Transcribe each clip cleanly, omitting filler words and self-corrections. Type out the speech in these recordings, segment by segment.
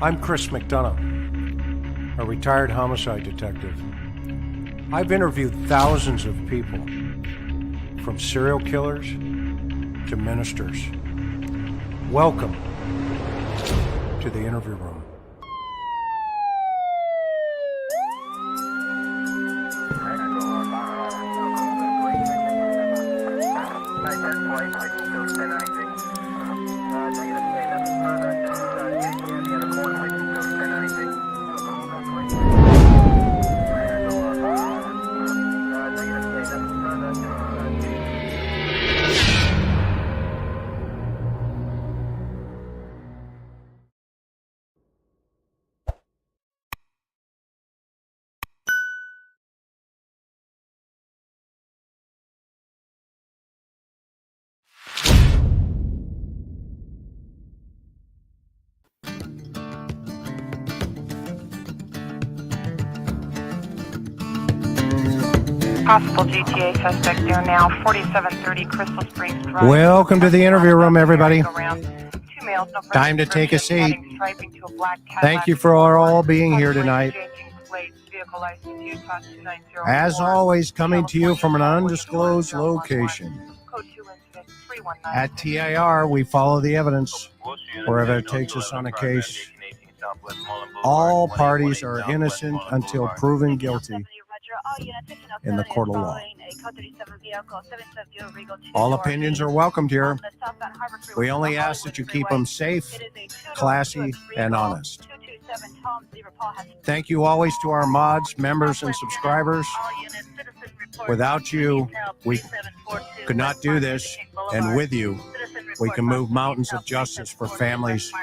I'm Chris McDonough, a retired homicide detective. I've interviewed thousands of people, from serial killers to ministers. Welcome to the interview room. Possible GTA suspect there now, 4730 Crystal Springs Drive. Welcome to the interview room, everybody. Time to take a seat. Thank you for all being here tonight. As always, coming to you from an undisclosed location. At TIR, we follow the evidence wherever it takes us on a case. All parties are innocent until proven guilty in the court of law. All opinions are welcomed here. We only ask that you keep them safe, classy, and honest. Thank you always to our mods, members, and subscribers. Without you, we could not do this, and with you, we can move mountains of justice for families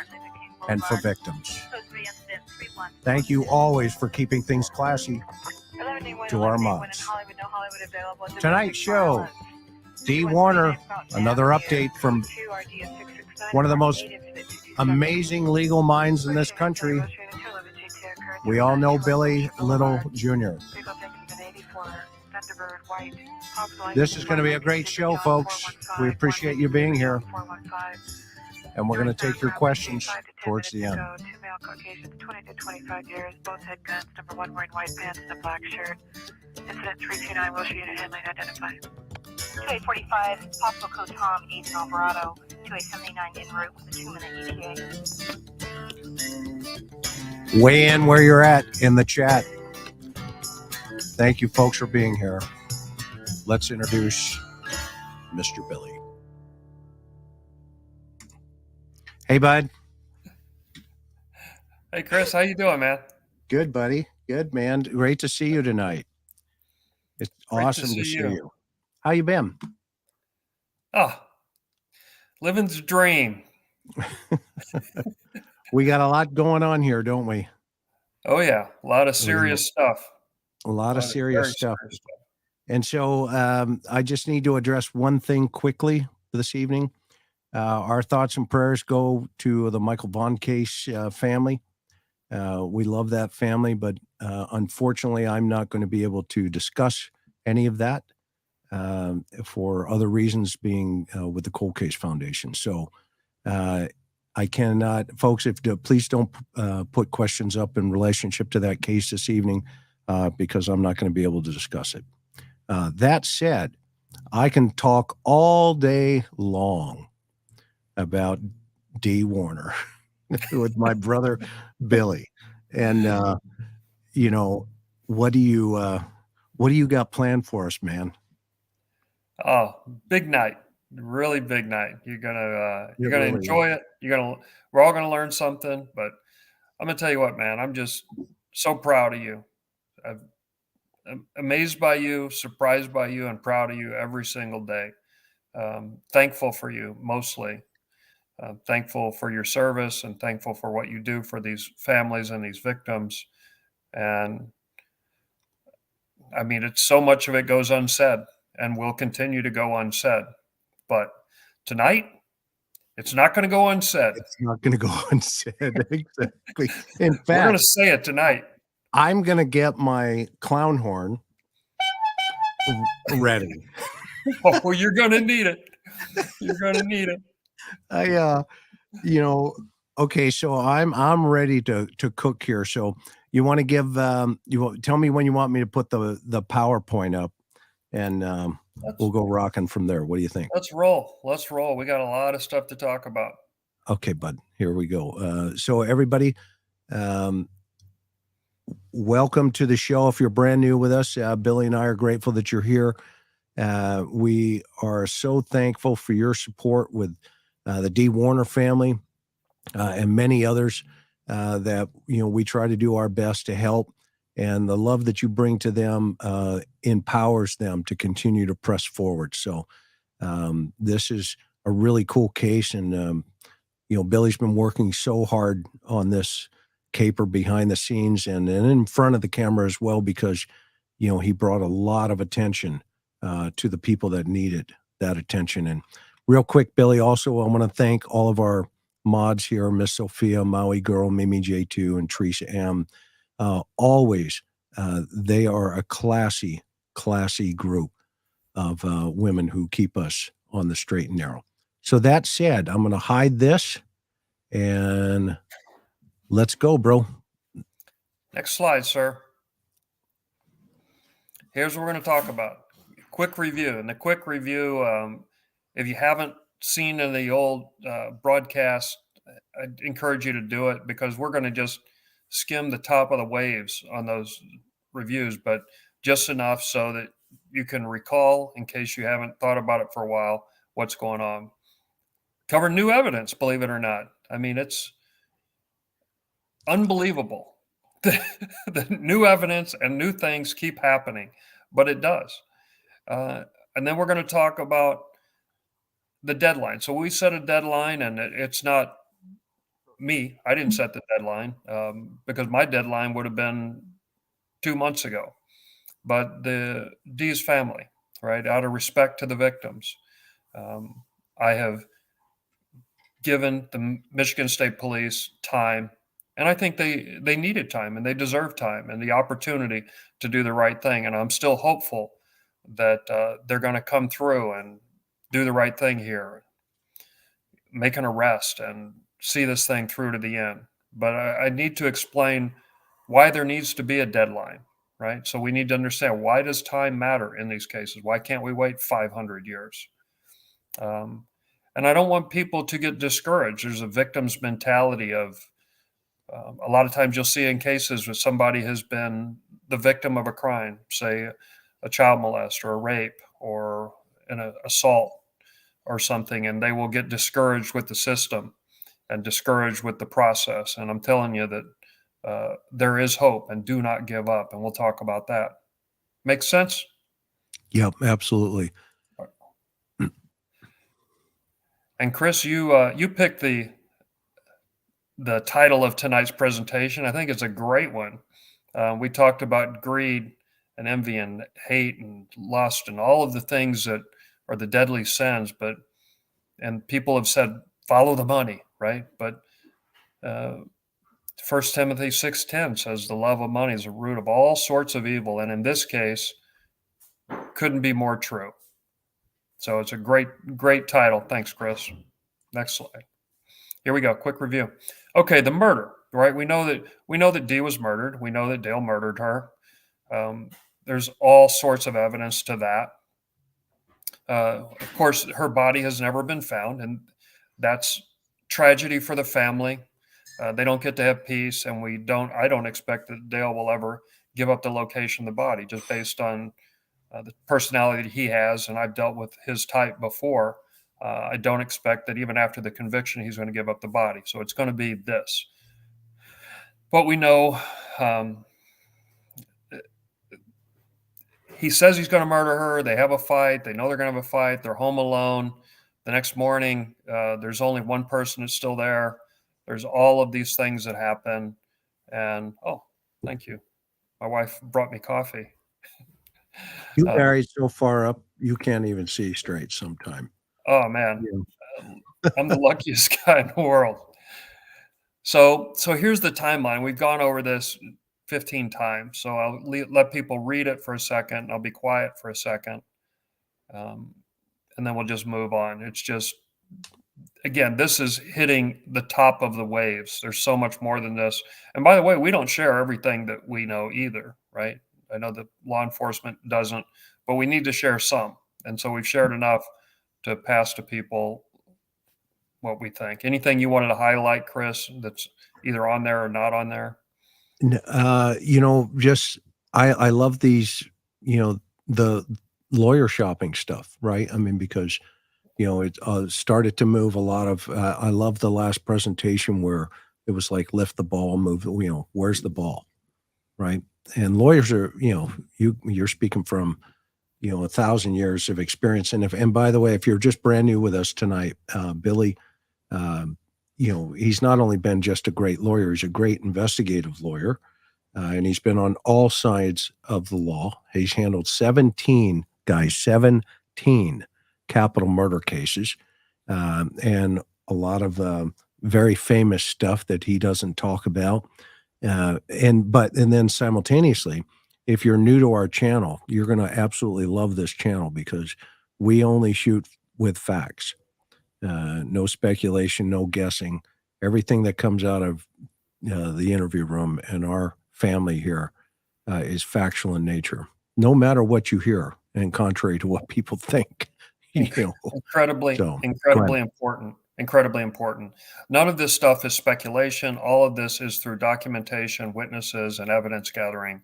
and for victims. Thank you always for keeping things classy. To our mods. Tonight's show, Dee Warner, another update from one of the most amazing legal minds in this country. We all know Billy Little Jr. This is going to be a great show, folks. We appreciate you being here. And we're going to take your questions towards the end. 2 male Caucasians, 20 to 25 years, both had guns. Number 1 wearing white pants and a black shirt. Incident 329, Wilshire Unit Handling identified. 2845, possible code Tom, East Alvarado. 2879 en route with a 2-minute ETA. Weigh in where you're at in the chat. Thank you, folks, for being here. Let's introduce Mr. Billy. Hey, bud. Hey, Chris. How you doing, man? Good, buddy. Good, man. Great to see you tonight. It's awesome to see you. How you been? Oh, living the dream. We got a lot going on here, don't we? Oh, yeah. A lot of serious stuff. A lot of serious stuff. And so I just need to address one thing quickly this evening. Our thoughts and prayers go to the Michael Vaughn case family. We love that family, but unfortunately, I'm not going to be able to discuss any of that for other reasons, being with the Cold Case Foundation. So I cannot, folks, please don't put questions up in relationship to that case this evening because I'm not going to be able to discuss it. That said, I can talk all day long about Dee Warner with my brother Billy, and what do you got planned for us, man? Oh, big night, really big night. You're gonna really enjoy it. We're all gonna learn something. But I'm gonna tell you what, man. I'm just so proud of you. I'm amazed by you, surprised by you, and proud of you every single day. Thankful for you, mostly. Thankful for your service and thankful for what you do for these families and these victims. And I mean, it's so much of it goes unsaid and will continue to go unsaid. But tonight, it's not going to go unsaid. It's not going to go unsaid. Exactly. In fact, we're going to say it tonight. I'm going to get my clown horn ready. Oh, you're going to need it. You're going to need it. Okay, so I'm ready to cook here. So you want to give tell me when you want me to put the PowerPoint up, and we'll go rocking from there. What do you think? Let's roll. Let's roll. We got a lot of stuff to talk about. Okay, bud. Here we go. So everybody, um, welcome to the show. If you're brand new with us, Billy and I are grateful that you're here. We are so thankful for your support with the Dee Warner family and many others that we try to do our best to help. And the love that you bring to them empowers them to continue to press forward. So this is a really cool case, and Billy's been working so hard on this caper behind the scenes and in front of the camera as well, because he brought a lot of attention to the people that needed that attention. And real quick, Billy, also I want to thank all of our mods here, Miss Sophia, Maui Girl, Mimi J2, and Teresa M. Always, they are a classy group of women who keep us on the straight and narrow. So that said, I'm going to hide this and let's go, bro. Next slide, sir. Here's what we're going to talk about. Quick review. And the quick review, if you haven't seen in the old broadcast, I'd encourage you to do it, because we're going to just skim the top of the waves on those reviews, but just enough so that you can recall, in case you haven't thought about it for a while, what's going on. Cover new evidence, believe it or not. I mean, it's unbelievable. The new evidence and new things keep happening, but it does. And then we're going to talk about the deadline. So we set a deadline, and it's not me. I didn't set the deadline because my deadline would have been 2 months ago. But the Dee's family, right, out of respect to the victims, I have given the Michigan State Police time, and I think they needed time, and they deserve time and the opportunity to do the right thing. And I'm still hopeful that they're going to come through and do the right thing here, make an arrest, and see this thing through to the end. But I need to explain why there needs to be a deadline, right? So we need to understand, why does time matter in these cases? Why can't we wait 500 years? And I don't want people to get discouraged. There's a victim's mentality of, a lot of times you'll see in cases where somebody has been the victim of a crime, say a child molest or a rape or an assault or something, and they will get discouraged with the system and discouraged with the process. And I'm telling you that there is hope, and do not give up. And we'll talk about that. Make sense? Yep, absolutely. And Chris, you picked the title of tonight's presentation. I think it's a great one. We talked about greed and envy and hate and lust and all of the things that are the deadly sins. And people have said, follow the money, right? But 1 Timothy 6:10 says the love of money is the root of all sorts of evil. And in this case, couldn't be more true. So it's a great title. Thanks, Chris. Next slide. Here we go. Quick review. Okay, the murder, right? We know that Dee was murdered. We know that Dale murdered her. There's all sorts of evidence to that. Of course, her body has never been found, and that's tragedy for the family. They don't get to have peace, and I don't expect that Dale will ever give up the location of the body, just based on the personality that he has, and I've dealt with his type before. I don't expect that even after the conviction, he's going to give up the body. So it's going to be this. But we know, he says he's going to murder her. They have a fight. They know they're going to have a fight. They're home alone. The next morning, there's only one person that's still there. There's all of these things that happen. And, oh, thank you. My wife brought me coffee. You married so far up, you can't even see straight sometime. Oh, man. Yeah. I'm the luckiest guy in the world. So here's the timeline. We've gone over this 15 times. So I'll let people read it for a second. I'll be quiet for a second. And then we'll just move on. It's just, again, this is hitting the top of the waves. There's so much more than this. And by the way, we don't share everything that we know either, right? I know that law enforcement doesn't, but we need to share some. And so we've shared enough to pass to people what we think. Anything you wanted to highlight, Chris, that's either on there or not on there? Just I love these, the lawyer shopping stuff, right? I mean, because it started to move a lot of. I love the last presentation where it was like lift the ball, move. Where's the ball, right? And lawyers are, you're speaking from 1,000 years of experience. And by the way, if you're just brand new with us tonight, Billy, he's not only been just a great lawyer, he's a great investigative lawyer. And he's been on all sides of the law. He's handled 17 capital murder cases, and a lot of very famous stuff that he doesn't talk about. And then simultaneously, if you're new to our channel, you're going to absolutely love this channel because we only shoot with facts. No speculation, no guessing. Everything that comes out of the interview room and our family here is factual in nature, no matter what you hear, and contrary to what people think. Incredibly important. Incredibly important. None of this stuff is speculation. All of this is through documentation, witnesses, and evidence gathering.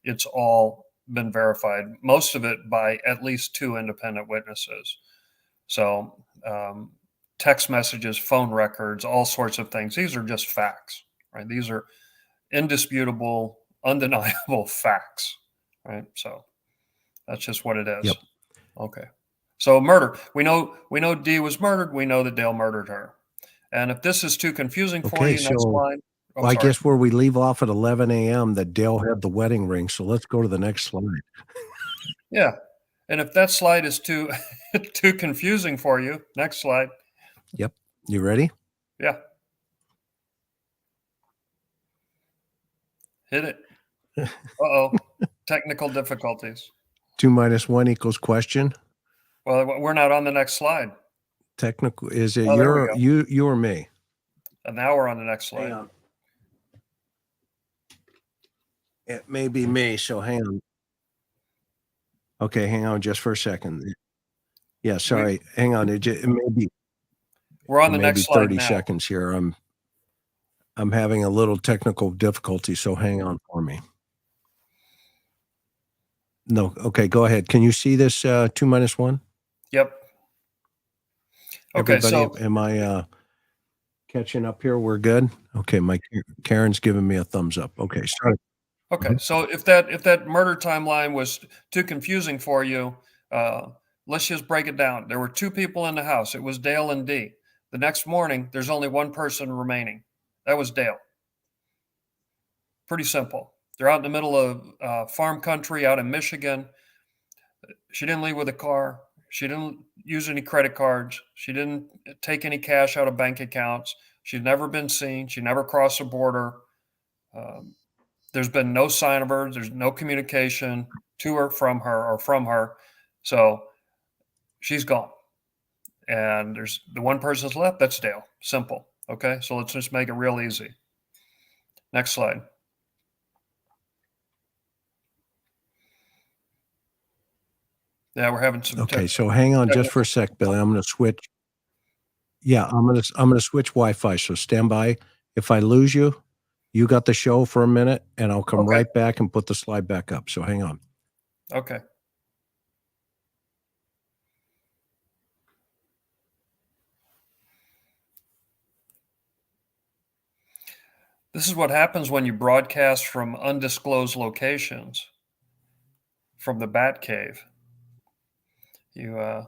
It's all been verified, most of it by at least 2 independent witnesses. So text messages, phone records, all sorts of things. These are just facts, right? These are indisputable, undeniable facts, right? So that's just what it is. Yep. Okay. So murder. We know Dee was murdered. We know that Dale murdered her. And if this is too confusing for you, next slide. Oh, I guess where we leave off at 11 a.m. that Dale had the wedding ring. So let's go to the next slide. Yeah. And if that slide is too too confusing for you, next slide. Yep. You ready? Yeah. Hit it. Uh-oh. Technical difficulties. 2 minus 1 equals question. Well, we're not on the next slide. Technical, is it Oh, you or me? And now we're on the next slide. Hang on. It may be me, so hang on. Okay, hang on just for a second. Yeah, sorry. Hang on. It may be. We're on the next slide 30 now. seconds here. I'm having a little technical difficulty, so hang on for me. No, okay, go ahead. Can you see this 2 minus 1? Yep. Okay, Everybody, so am I catching up here? We're good? Okay, Karen's giving me a thumbs up. Okay, sorry. okay, so if that murder timeline was too confusing for you, let's just break it down. There were 2 people in the house. It was Dale and Dee. The next morning, there's only 1 person remaining. That was Dale. Pretty simple. They're out in the middle of farm country out in Michigan. She didn't leave with a car. She didn't use any credit cards. She didn't take any cash out of bank accounts. She's never been seen. She never crossed the border. There's been no sign of her. There's no communication to her from her. So she's gone. And there's the 1 person's left. That's Dale. Simple. Okay. So let's just make it real easy. Next slide. Yeah, we're having some. Okay, so hang on just for a sec, Billy. I'm going to switch. Yeah, I'm going to switch Wi-Fi. So stand by. If I lose you, you got the show for a minute, and I'll come right back and put the slide back up. So hang on. Okay. This is what happens when you broadcast from undisclosed locations, from the Bat Cave. You have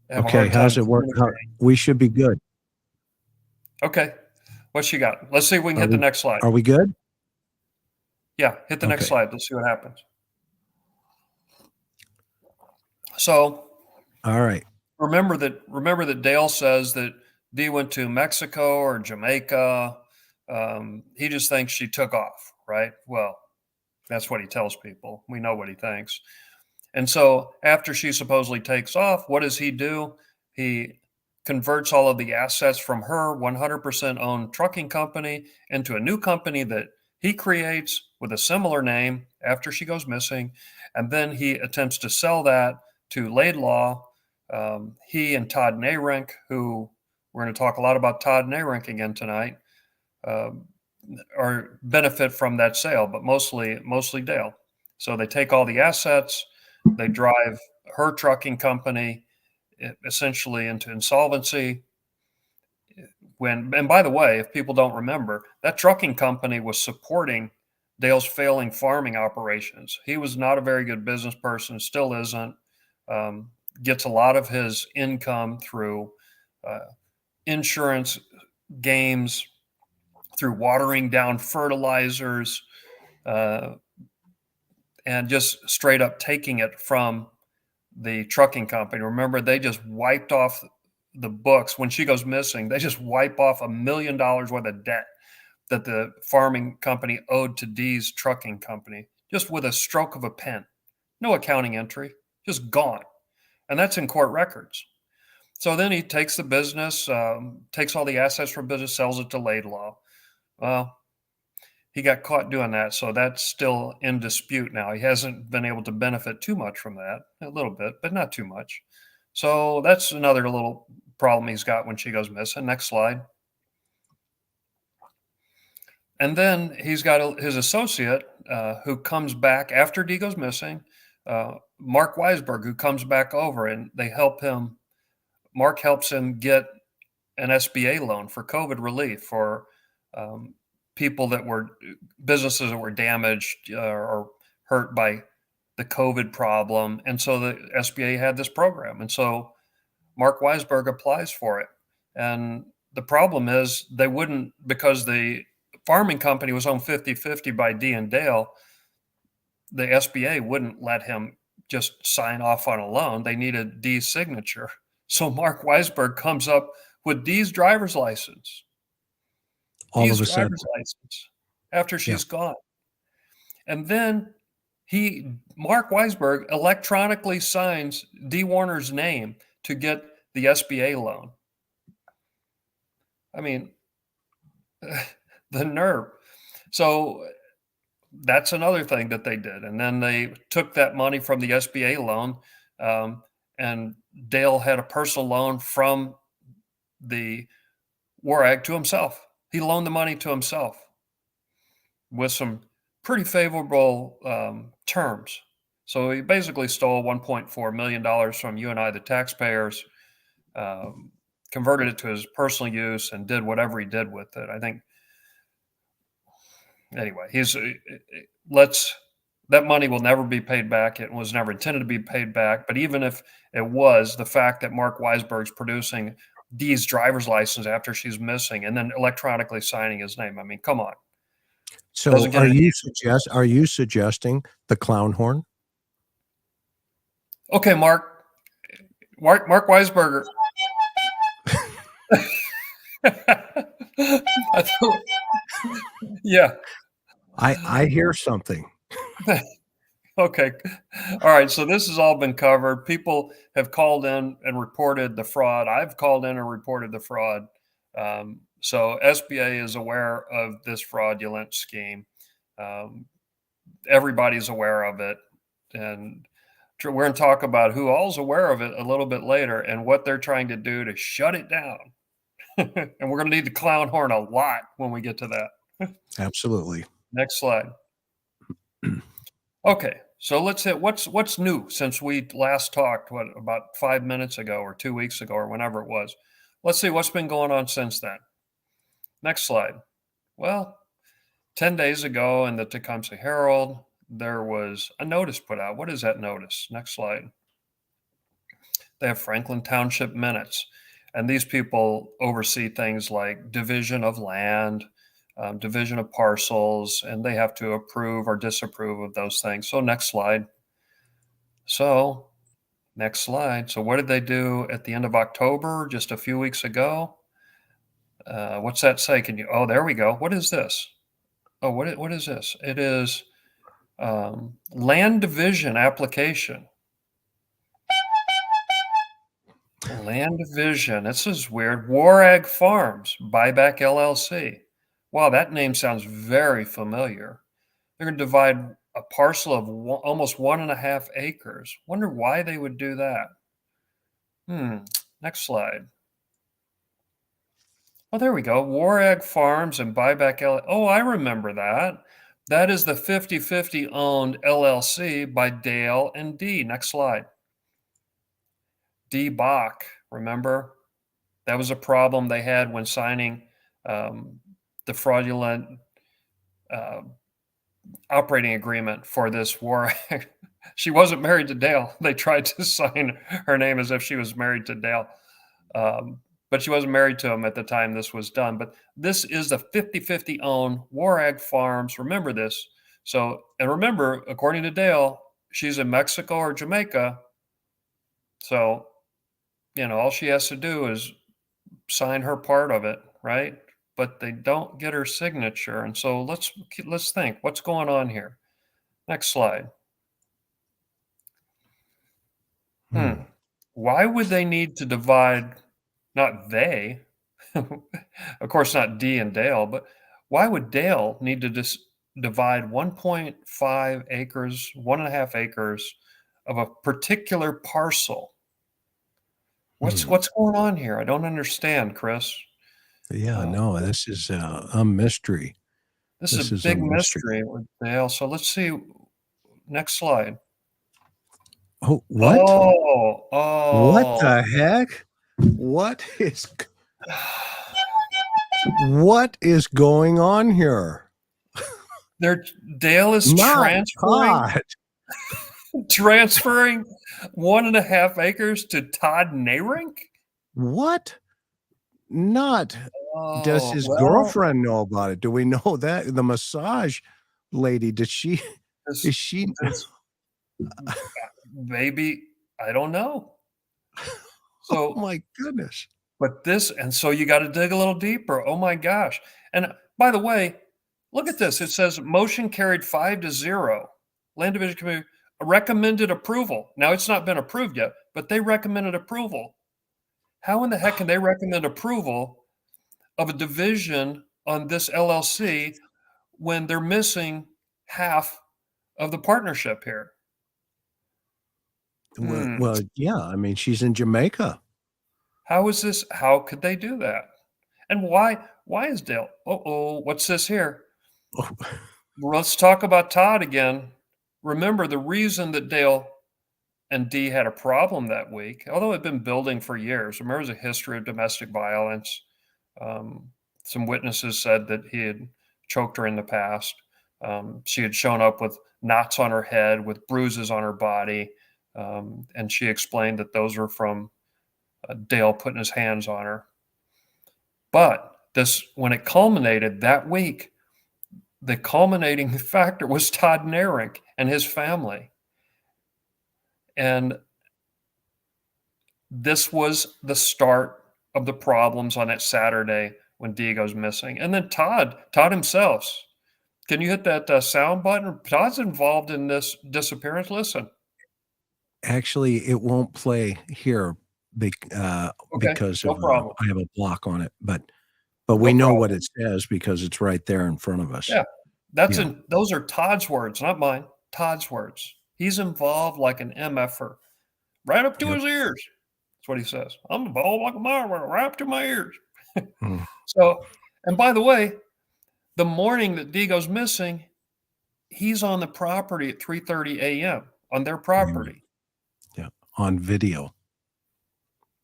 a Okay, hard time how's it work? We should be good. Okay. What you got? Let's see if we can hit the next slide. Are we good? Yeah, hit the next slide. Let's see what happens. So, all right. Remember that Dale says that Dee went to Mexico or Jamaica. He just thinks she took off, right? Well, that's what he tells people. We know what he thinks. And so after she supposedly takes off, what does he do? He converts all of the assets from her 100% owned trucking company into a new company that he creates with a similar name after she goes missing. And then he attempts to sell that to Laidlaw. He and Todd Nayrink, who we're going to talk a lot about Todd Nayrink again tonight, or benefit from that sale, but mostly Dale. So they take all the assets, they drive her trucking company essentially into insolvency. And by the way, if people don't remember, that trucking company was supporting Dale's failing farming operations. He was not a very good business person, still isn't. Gets a lot of his income through insurance games, through watering down fertilizers, and just straight up taking it from the trucking company. Remember, they just wiped off the books. When she goes missing, they just wipe off $1 million worth of debt that the farming company owed to Dee's trucking company, just with a stroke of a pen. No accounting entry, just gone. And that's in court records. So then he takes the business, takes all the assets from business, sells it to Laidlaw. Well, he got caught doing that, so that's still in dispute now. He hasn't been able to benefit too much from that, a little bit, but not too much. So that's another little problem he's got when she goes missing. Next slide. And then he's got his associate who comes back after Dee goes missing, Mark Weisberg, who comes back over, and they help him. Mark helps him get an SBA loan for COVID relief for businesses that were damaged or hurt by the COVID problem. And so the SBA had this program. And so Mark Weisberg applies for it. And the problem is they wouldn't, because the farming company was owned 50-50 by Dee and Dale, the SBA wouldn't let him just sign off on a loan. They needed Dee's signature. So Mark Weisberg comes up with Dee's driver's license. All of a sudden, license after she's gone. And then Mark Weisberg electronically signs Dee Warner's name to get the SBA loan. I mean, the nerve. So that's another thing that they did. And then they took that money from the SBA loan, and Dale had a personal loan from the War Ag to himself. He loaned the money to himself with some pretty favorable terms. So he basically stole $1.4 million from you and I, the taxpayers, converted it to his personal use, and did whatever he did with it. I think, anyway, that money will never be paid back. It was never intended to be paid back. But even if it was, the fact that Mark Weisberg's producing Dee's driver's license after she's missing and then electronically signing his name, I mean, come on. So are you suggesting the clown horn? Okay, Mark Weisberger. Yeah. I hear something. Okay. All right. So this has all been covered. People have called in and reported the fraud. I've called in and reported the fraud. So SBA is aware of this fraudulent scheme. Everybody's aware of it. And we're going to talk about who all's aware of it a little bit later and what they're trying to do to shut it down. And we're going to need the clown horn a lot when we get to that. Absolutely. Next slide. Okay, so let's hit what's new since we last talked, about 5 minutes ago or 2 weeks ago or whenever it was. Let's see what's been going on since then. Next slide. Well, 10 days ago in the Tecumseh Herald, there was a notice put out. What is that notice? Next slide. They have Franklin Township minutes, and these people oversee things like division of land, division of parcels, and they have to approve or disapprove of those things. So next slide. So next slide. So what did they do at the end of October, just a few weeks ago? What's that say? Oh, there we go. What is this? Oh, what is this? It is land division application. Land Division. This is weird. Warag Farms, Buyback LLC. Wow, that name sounds very familiar. They're going to divide a parcel of almost 1.5 acres. Wonder why they would do that. Next slide. Oh, there we go. Warag Farms and Buyback LLC. Oh, I remember that. That is the 50/50 owned LLC by Dale and Dee. Next slide. Dee Bach, remember? That was a problem they had when signing the fraudulent operating agreement for this war. She wasn't married to Dale. They tried to sign her name as if she was married to Dale. But she wasn't married to him at the time this was done. But this is the 50/50 owned Warag Farms. Remember this. So, and remember, according to Dale, she's in Mexico or Jamaica. So, all she has to do is sign her part of it, right? But they don't get her signature. And so let's think, what's going on here? Next slide. Why would they need to divide, not they, of course, not Dee and Dale, but why would Dale need to divide 1.5 acres, 1.5 acres of a particular parcel? What's going on here? I don't understand, Chris. Yeah, no, this is a mystery. This is a big mystery with Dale. So let's see. Next slide. Oh, what? Oh. What the heck? What is going on here? Dale is transferring 1.5 acres to Todd Nayrink? What? Does his girlfriend know about it? Do we know that? The massage lady, is she? Maybe, I don't know. So, oh my goodness. But so you got to dig a little deeper. Oh my gosh. And by the way, look at this. It says motion carried 5-0. Land Division Committee recommended approval. Now it's not been approved yet, but they recommended approval. How in the heck can they recommend approval of a division on this LLC when they're missing half of the partnership here? Well, yeah. I mean, she's in Jamaica. How could they do that? And why is Dale? What's this here? Oh. Well, let's talk about Todd again. Remember the reason that Dale and Dee had a problem that week, although it had been building for years. Remember, there's a history of domestic violence. Some witnesses said that he had choked her in the past. She had shown up with knots on her head, with bruises on her body. And she explained that those were from Dale putting his hands on her. But when it culminated that week, the culminating factor was Todd Nayrink and his family. And this was the start of the problems on that Saturday when Dee goes missing. And then Todd himself. Can you hit that sound button? Todd's involved in this disappearance. Listen. Actually, it won't play here because no problem. I have a block on it. But we know what it says because it's right there in front of us. Yeah, those are Todd's words, not mine. Todd's words. He's involved like an MFer, right up to his ears. That's what he says. I'm involved like a mile, right up to my ears. So, and by the way, the morning that Dee goes missing, he's on the property at 3:30 a.m. on their property. Yeah, on video.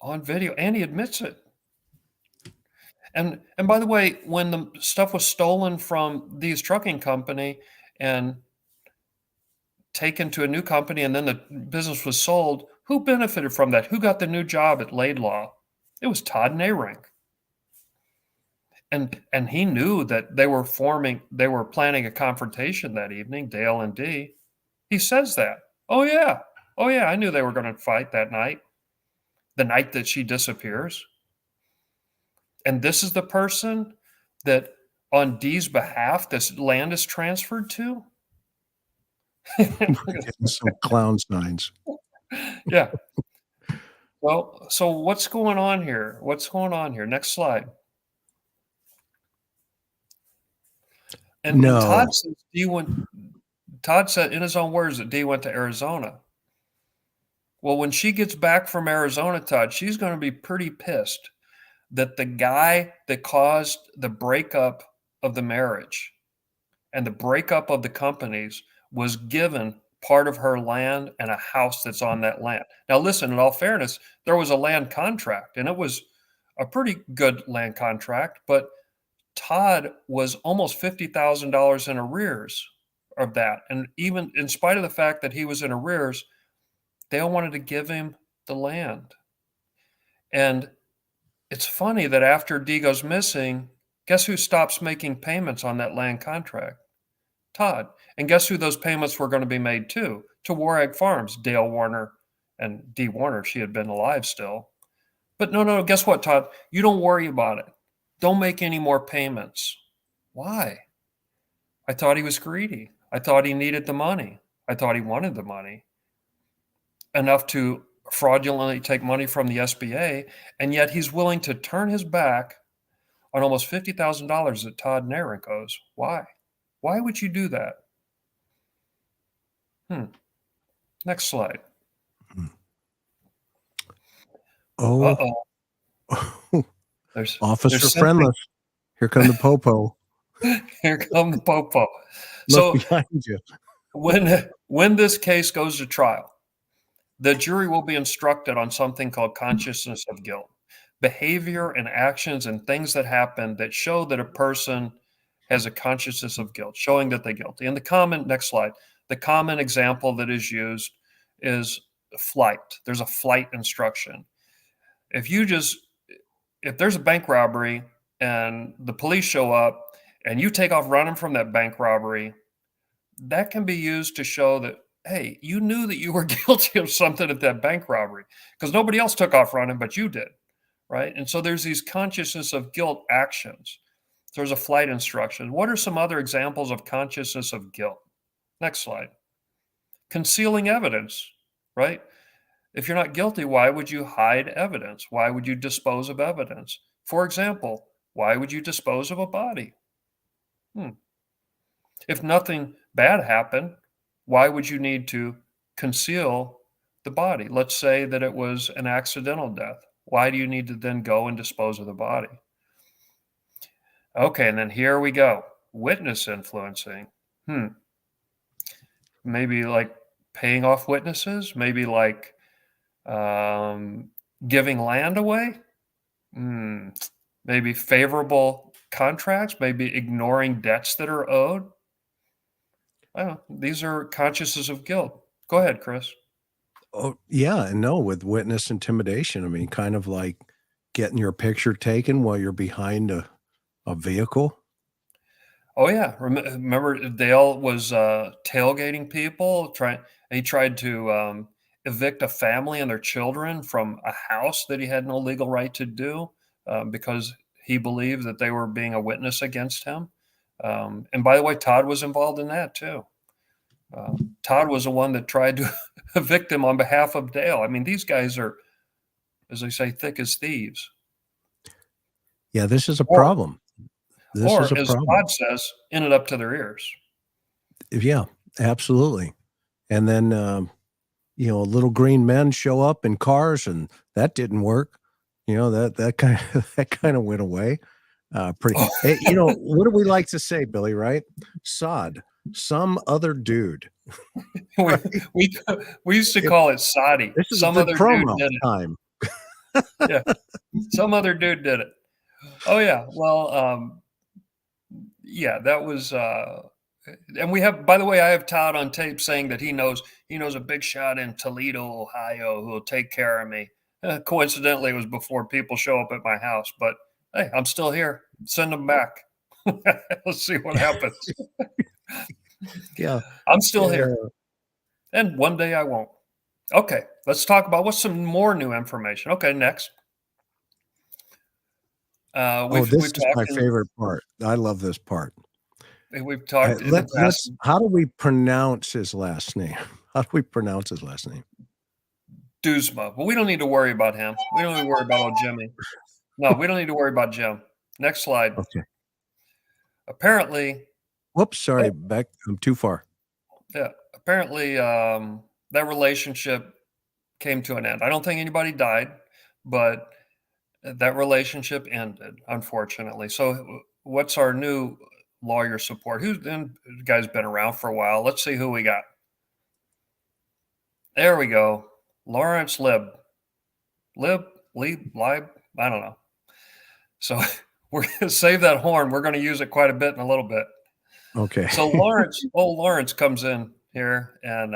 And he admits it. And by the way, when the stuff was stolen from Dee's trucking company and taken to a new company, and then the business was sold, who benefited from that? Who got the new job at Laidlaw? It was Todd Nayrink. And he knew that they were planning a confrontation that evening, Dale and Dee. He says that. Oh yeah, I knew they were going to fight that night, the night that she disappears. And this is the person that on Dee's behalf this land is transferred to? Some clown signs. Yeah. Well, so what's going on here? What's going on here? Next slide. And No. Todd says Todd said in his own words that Dee went to Arizona. Well, when she gets back from Arizona, Todd, she's going to be pretty pissed that the guy that caused the breakup of the marriage and the breakup of the companies was given part of her land and a house that's on that land. Now, listen, in all fairness, there was a land contract, and it was a pretty good land contract, but Todd was almost $50,000 in arrears of that. And even in spite of the fact that he was in arrears, they all wanted to give him the land. And it's funny that after Dee goes missing, guess who stops making payments on that land contract? Todd. And guess who those payments were going to be made to? To Warwick Farms, Dale Warner and Dee Warner. She had been alive still. But no, guess what, Todd? You don't worry about it. Don't make any more payments. Why? I thought he was greedy. I thought he needed the money. I thought he wanted the money enough to fraudulently take money from the SBA, and yet he's willing to turn his back on almost $50,000 that Todd Narek owes. Why? Why would you do that? Next slide. Oh, There's Officer something- Friendless. Here come the popo. Here come the popo. Look So behind you. when this case goes to trial, the jury will be instructed on something called consciousness of guilt, behavior and actions and things that happen that show that a person has a consciousness of guilt, showing that they're guilty. And next slide, the common example that is used is flight. There's a flight instruction. If there's a bank robbery and the police show up and you take off running from that bank robbery, that can be used to show that, hey, you knew that you were guilty of something at that bank robbery because nobody else took off running, but you did, right? And so there's these consciousness of guilt actions. There's a flight instruction. What are some other examples of consciousness of guilt? Next slide. Concealing evidence, right? If you're not guilty, why would you hide evidence? Why would you dispose of evidence? For example, why would you dispose of a body? If nothing bad happened, why would you need to conceal the body? Let's say that it was an accidental death. Why do you need to then go and dispose of the body? Okay, and then here we go. Witness influencing. Maybe like paying off witnesses, maybe like giving land away, maybe favorable contracts, maybe ignoring debts that are owed. I don't know. These are consciousness of guilt. Go ahead, Chris. Oh, yeah. And no, with witness intimidation, I mean, kind of like getting your picture taken while you're behind a vehicle. Oh yeah, remember Dale was tailgating people. He tried to evict a family and their children from a house that he had no legal right to do because he believed that they were being a witness against him. And by the way, Todd was involved in that too. Todd was the one that tried to evict him on behalf of Dale. I mean, these guys are, as they say, thick as thieves. Yeah, this is a problem. This or, is a as problem. Todd says, in it up to their ears. Yeah, absolutely. And then, little green men show up in cars, and that didn't work. That kind of went away. Hey, what do we like to say, Billy? Right? Sod, some other dude. we used to call it Sadi. This is Some the other dude promo did it. time. Yeah, some other dude did it. Oh yeah. Well, yeah, that was. And we have, by the way, I have Todd on tape saying that he knows a big shot in Toledo, Ohio, who will take care of me. Coincidentally, it was before people show up at my house, but hey, I'm still here. Send them back. Let's see what happens. Yeah, I'm still here. And one day I won't. Okay, let's talk about what's some more new information. Okay, next. This is my favorite part. I love this part. We've talked in the past. How do we pronounce his last name? How do we pronounce his last name? Duzma, but we don't need to worry about him. We don't need to worry about old Jimmy. No, we don't need to worry about Jim. Next slide. Okay. Apparently, Whoops, sorry, back. I'm too far. yeah, apparently that relationship came to an end. I don't think anybody died, but that relationship ended, unfortunately. So what's our new lawyer support? The guy's been around for a while. Let's see who we got. There we go. Lawrence Lib, I don't know. So we're going to save that horn. We're going to use it quite a bit in a little bit. Okay. So Lawrence comes in here, and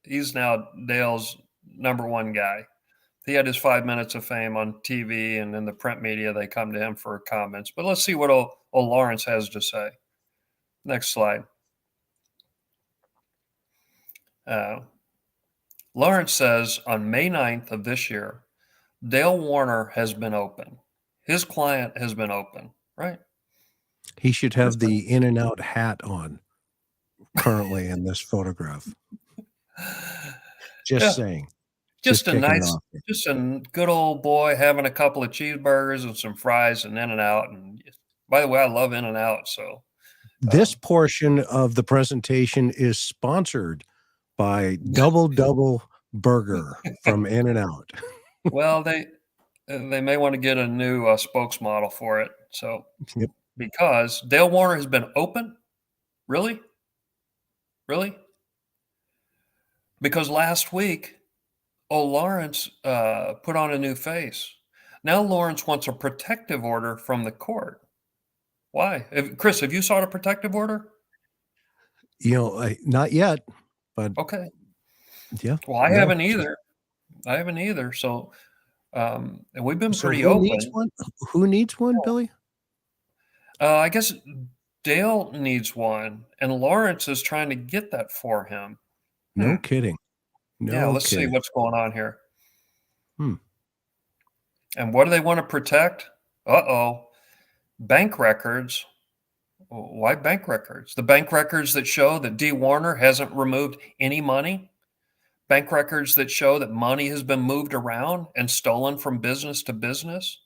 he's now Dale's number one guy. He had his 5 minutes of fame on TV, and in the print media, they come to him for comments. But let's see what old Lawrence has to say. Next slide. Lawrence says on May 9th of this year, Dale Warner has been open. His client has been open, right? He should have the In-N-Out hat on currently in this photograph. Just saying. Just a kicking it nice, off. just a good old boy having a couple of cheeseburgers and some fries and In-N-Out. And by the way, I love In-N-Out. So This portion of the presentation is sponsored by Double Burger from In-N-Out. well, they may want to get a new spokesmodel for it. So Yep. because Dale Warner has been open, really? Because last week, Lawrence put on a new face. Now Lawrence wants a protective order from the court. Why? Chris, have you sought a protective order? Not yet, but Okay. yeah. Well, I haven't either. So, and we've been pretty who open. Needs one? Who needs one, Billy? I guess Dale needs one, and Lawrence is trying to get that for him. No kidding. Yeah, let's see kidding. what's going on here. Hmm. And what do they want to protect? Bank records. Why bank records? The bank records that show that Dee Warner hasn't removed any money. Bank records that show that money has been moved around and stolen from business to business.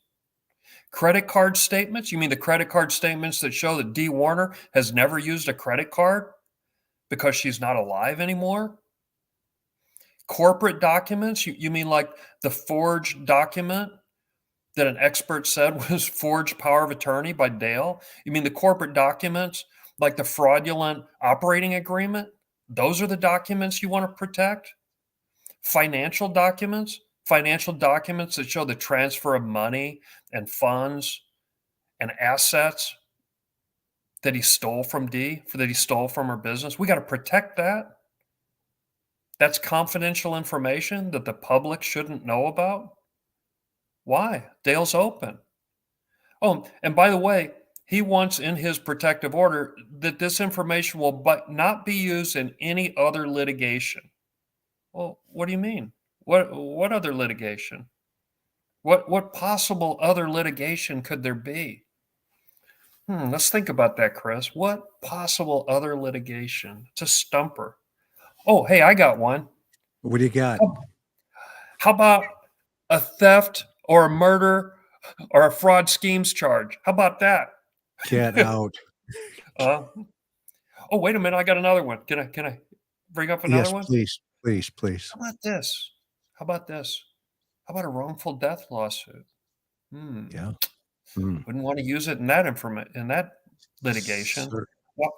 Credit card statements? You mean the credit card statements that show that Dee Warner has never used a credit card because she's not alive anymore? Corporate documents? You mean like the forged document that an expert said was forged power of attorney by Dale? You mean the corporate documents like the fraudulent operating agreement? Those are the documents you want to protect? Financial documents that show the transfer of money and funds and assets that he stole from Dee, that he stole from her business. We got to protect that. That's confidential information that the public shouldn't know about. Why? Dale's open. Oh, and by the way, he wants in his protective order that this information will not be used in any other litigation. Well, what do you mean? What other litigation? What possible other litigation could there be? Let's think about that, Chris. What possible other litigation? It's a stumper. Oh, hey, I got one. What do you got? How about a theft or a murder or a fraud schemes charge? How about that? Get out. Oh, wait a minute. I got another one. Can I bring up another one? Please. How about this? How about a wrongful death lawsuit? Yeah. Wouldn't want to use it in that litigation. Sure. Well,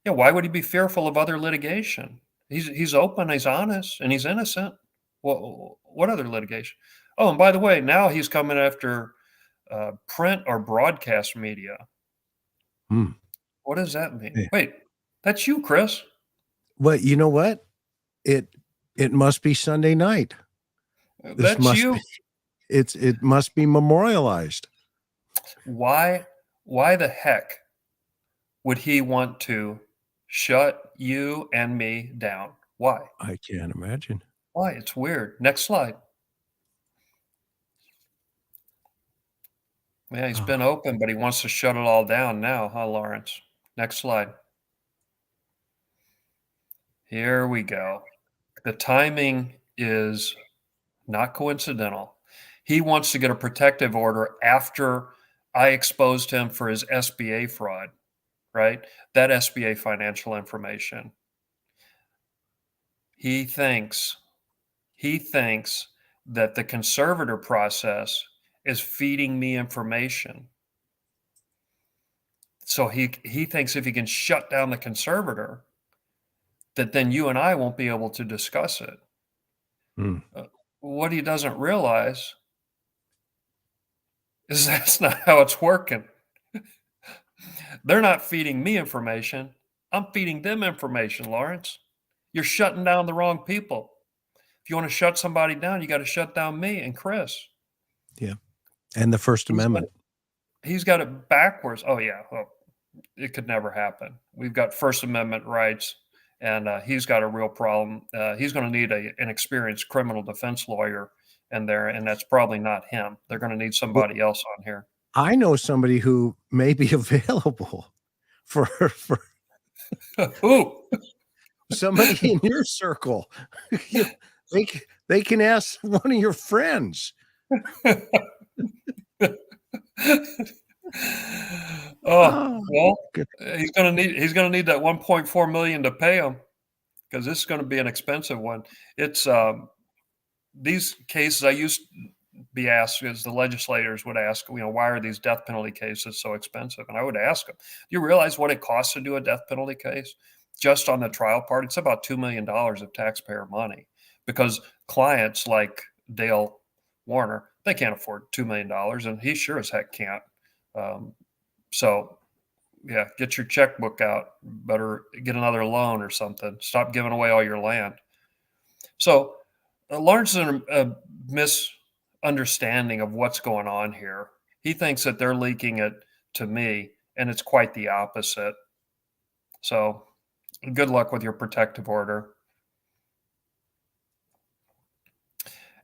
yeah. Why would he be fearful of other litigation? He's open, he's honest, and he's innocent. Well, what other litigation? Oh, and by the way, now he's coming after print or broadcast media. What does that mean? Yeah. Wait, that's you, Chris. Well, you know what? It must be Sunday night. That's you. It must be memorialized. Why the heck would he want to shut you and me down? Why? I can't imagine. Why? It's weird. Next slide. Yeah, he's been open, but he wants to shut it all down now, huh, Lawrence? Next slide. Here we go. The timing is Not coincidental. He wants to get a protective order after I exposed him for his SBA fraud, right? That SBA financial information. He thinks that the conservator process is feeding me information. So he thinks if he can shut down the conservator, that then you and I won't be able to discuss it. What he doesn't realize is that's not how it's working. They're not feeding me information. I'm feeding them information, Lawrence. You're shutting down the wrong people. If you want to shut somebody down, you got to shut down me and Chris. Yeah. And the First Amendment. He's got it backwards. Oh, yeah. Well, it could never happen. We've got First Amendment rights, and he's got a real problem. He's going to need an experienced criminal defense lawyer in there, and that's probably not him. They're going to need somebody else on here. I know somebody who may be available for Who? somebody in your circle. They can ask one of your friends. Well, he's gonna need that 1.4 million to pay him, because this is going to be an expensive one. It's these cases I used to be asked, as the legislators would ask, why are these death penalty cases so expensive? And I would ask them, do you realize what it costs to do a death penalty case? Just on the trial part, it's about $2 million of taxpayer money, because clients like Dale Warner, they can't afford $2 million, and he sure as heck can't. So yeah, get your checkbook out. Better get another loan or something. Stop giving away all your land. So Lawrence is a misunderstanding of what's going on here. He thinks that they're leaking it to me, and it's quite the opposite. So good luck with your protective order.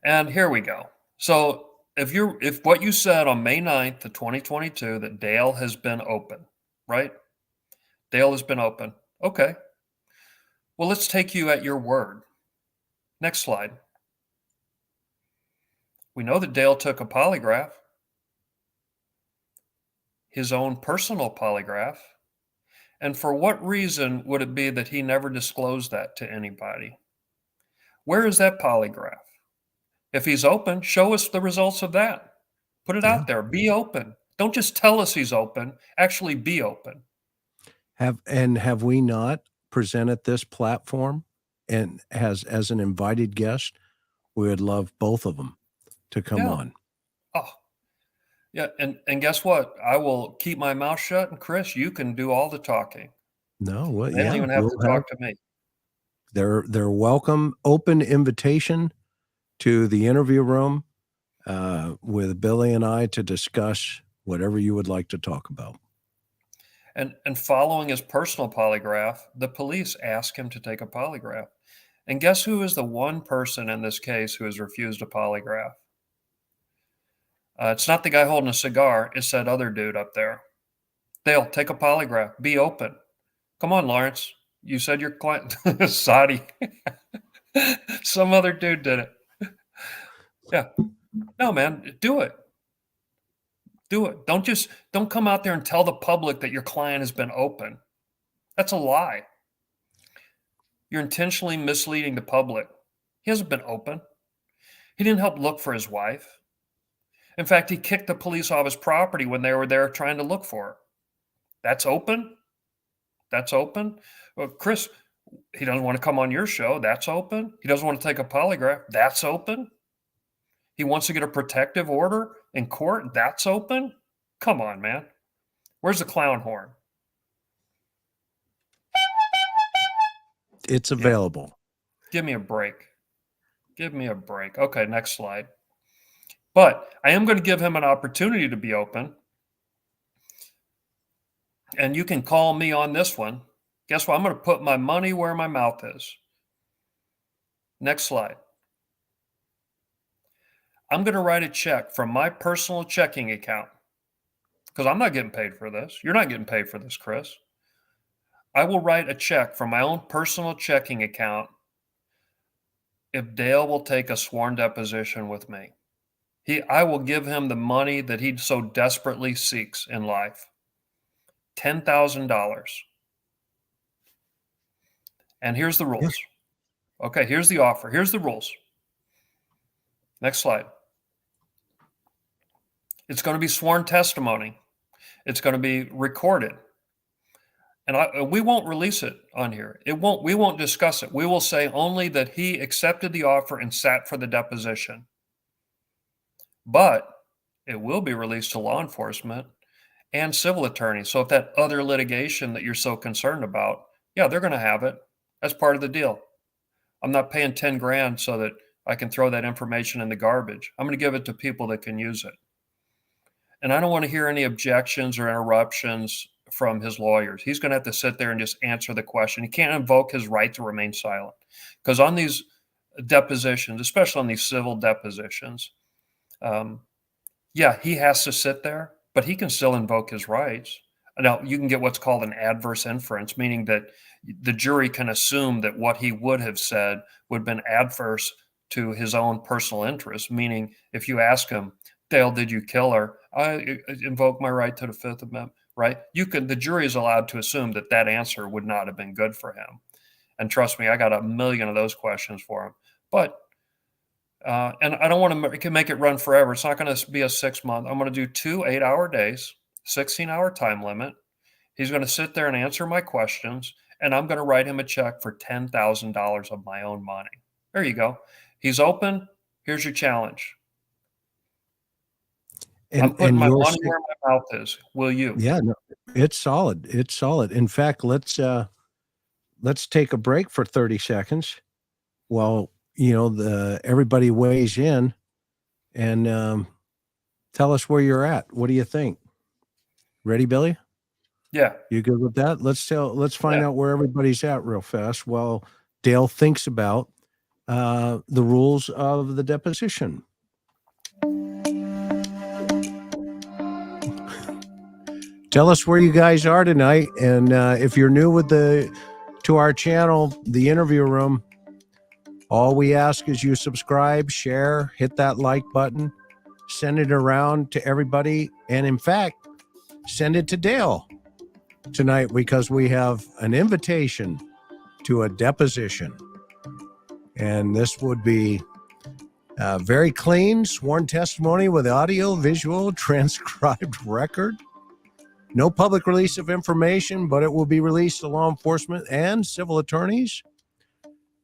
And here we go. So if what you said on May 9th of 2022, that Dale has been open, right? Dale has been open. Okay. Well, let's take you at your word. Next slide. We know that Dale took a polygraph, his own personal polygraph. And for what reason would it be that he never disclosed that to anybody? Where is that polygraph? If he's open, show us the results of that. Put it out there. Be open. Don't just tell us he's open. Actually be open. Have we not presented this platform and as an invited guest? We would love both of them to come on. Oh, yeah. And guess what? I will keep my mouth shut, and Chris, you can do all the talking. No, well, They don't even have to talk to me. They're welcome. Open invitation to the interview room with Billy and I to discuss whatever you would like to talk about. And following his personal polygraph, the police asked him to take a polygraph. And guess who is the one person in this case who has refused a polygraph? It's not the guy holding a cigar. It's that other dude up there. Dale, take a polygraph. Be open. Come on, Lawrence. You said your client, Sadi. Some other dude did it. Yeah. No, man, do it. Do it. Don't come out there and tell the public that your client has been open. That's a lie. You're intentionally misleading the public. He hasn't been open. He didn't help look for his wife. In fact, he kicked the police off his property when they were there trying to look for her. That's open? That's open? Well, Chris, he doesn't want to come on your show. That's open. He doesn't want to take a polygraph. That's open. He wants to get a protective order in court. That's open. Come on, man. Where's the clown horn? It's available. Give me a break. Give me a break. Okay, next slide. But I am going to give him an opportunity to be open. And you can call me on this one. Guess what? I'm going to put my money where my mouth is. Next slide. I'm going to write a check from my personal checking account, because I'm not getting paid for this. You're not getting paid for this, Chris. I will write a check from my own personal checking account if Dale will take a sworn deposition with me, I will give him the money that he so desperately seeks in life, $10,000. And here's the rules. Okay, here's the offer. Here's the rules. Next slide. It's going to be sworn testimony. It's going to be recorded. And we won't release it on here. We won't discuss it. We will say only that he accepted the offer and sat for the deposition. But it will be released to law enforcement and civil attorneys. So if that other litigation that you're so concerned about, yeah, they're going to have it. That's part of the deal. I'm not paying 10 grand so that I can throw that information in the garbage. I'm going to give it to people that can use it. And I don't want to hear any objections or interruptions from his lawyers. He's going to have to sit there and just answer the question. He can't invoke his right to remain silent. Because on these depositions, especially on these civil depositions, yeah, he has to sit there, but he can still invoke his rights. Now, you can get what's called an adverse inference, meaning that the jury can assume that what he would have said would have been adverse to his own personal interest, meaning if you ask him, Dale, did you kill her? I invoke my right to the Fifth Amendment, right? The jury is allowed to assume that that answer would not have been good for him. And trust me, I got a million of those questions for him. But, and I don't want to make it run forever. It's not going to be a 6-month. I'm going to do 2 8-hour days, 16-hour time limit. He's going to sit there and answer my questions, and I'm going to write him a check for $10,000 of my own money. There you go. He's open. Here's your challenge. I'm putting my money where my mouth is. Will you? Yeah, no, it's solid. It's solid. In fact, let's take a break for 30 seconds while everybody weighs in and tell us where you're at. What do you think? Ready, Billy? Yeah. You good with that? Let's find out where everybody's at real fast while Dale thinks about the rules of the deposition. Tell us where you guys are tonight, and if you're new to our channel, the interview room, all we ask is you subscribe, share, hit that like button, send it around to everybody, and in fact, send it to Dale tonight because we have an invitation to a deposition, and this would be very clean, sworn testimony with audio, visual, transcribed record. No public release of information, but it will be released to law enforcement and civil attorneys.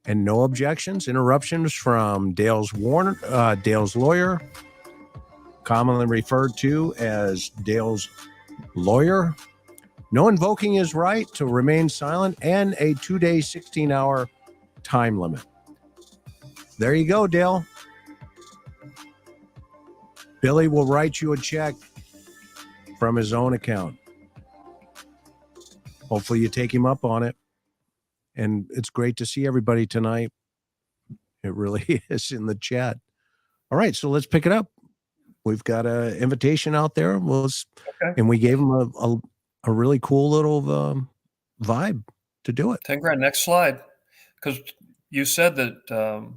And no objections, interruptions from Dale's lawyer, commonly referred to as Dale's lawyer. No invoking his right to remain silent, and a 2-day, 16-hour time limit. There you go, Dale. Billy will write you a check from his own account. Hopefully you take him up on it. And it's great to see everybody tonight. It really is in the chat. All right, so let's pick it up. We've got an invitation out there. And we gave him a really cool little vibe to do it. 10 grand. Next slide. Because you said that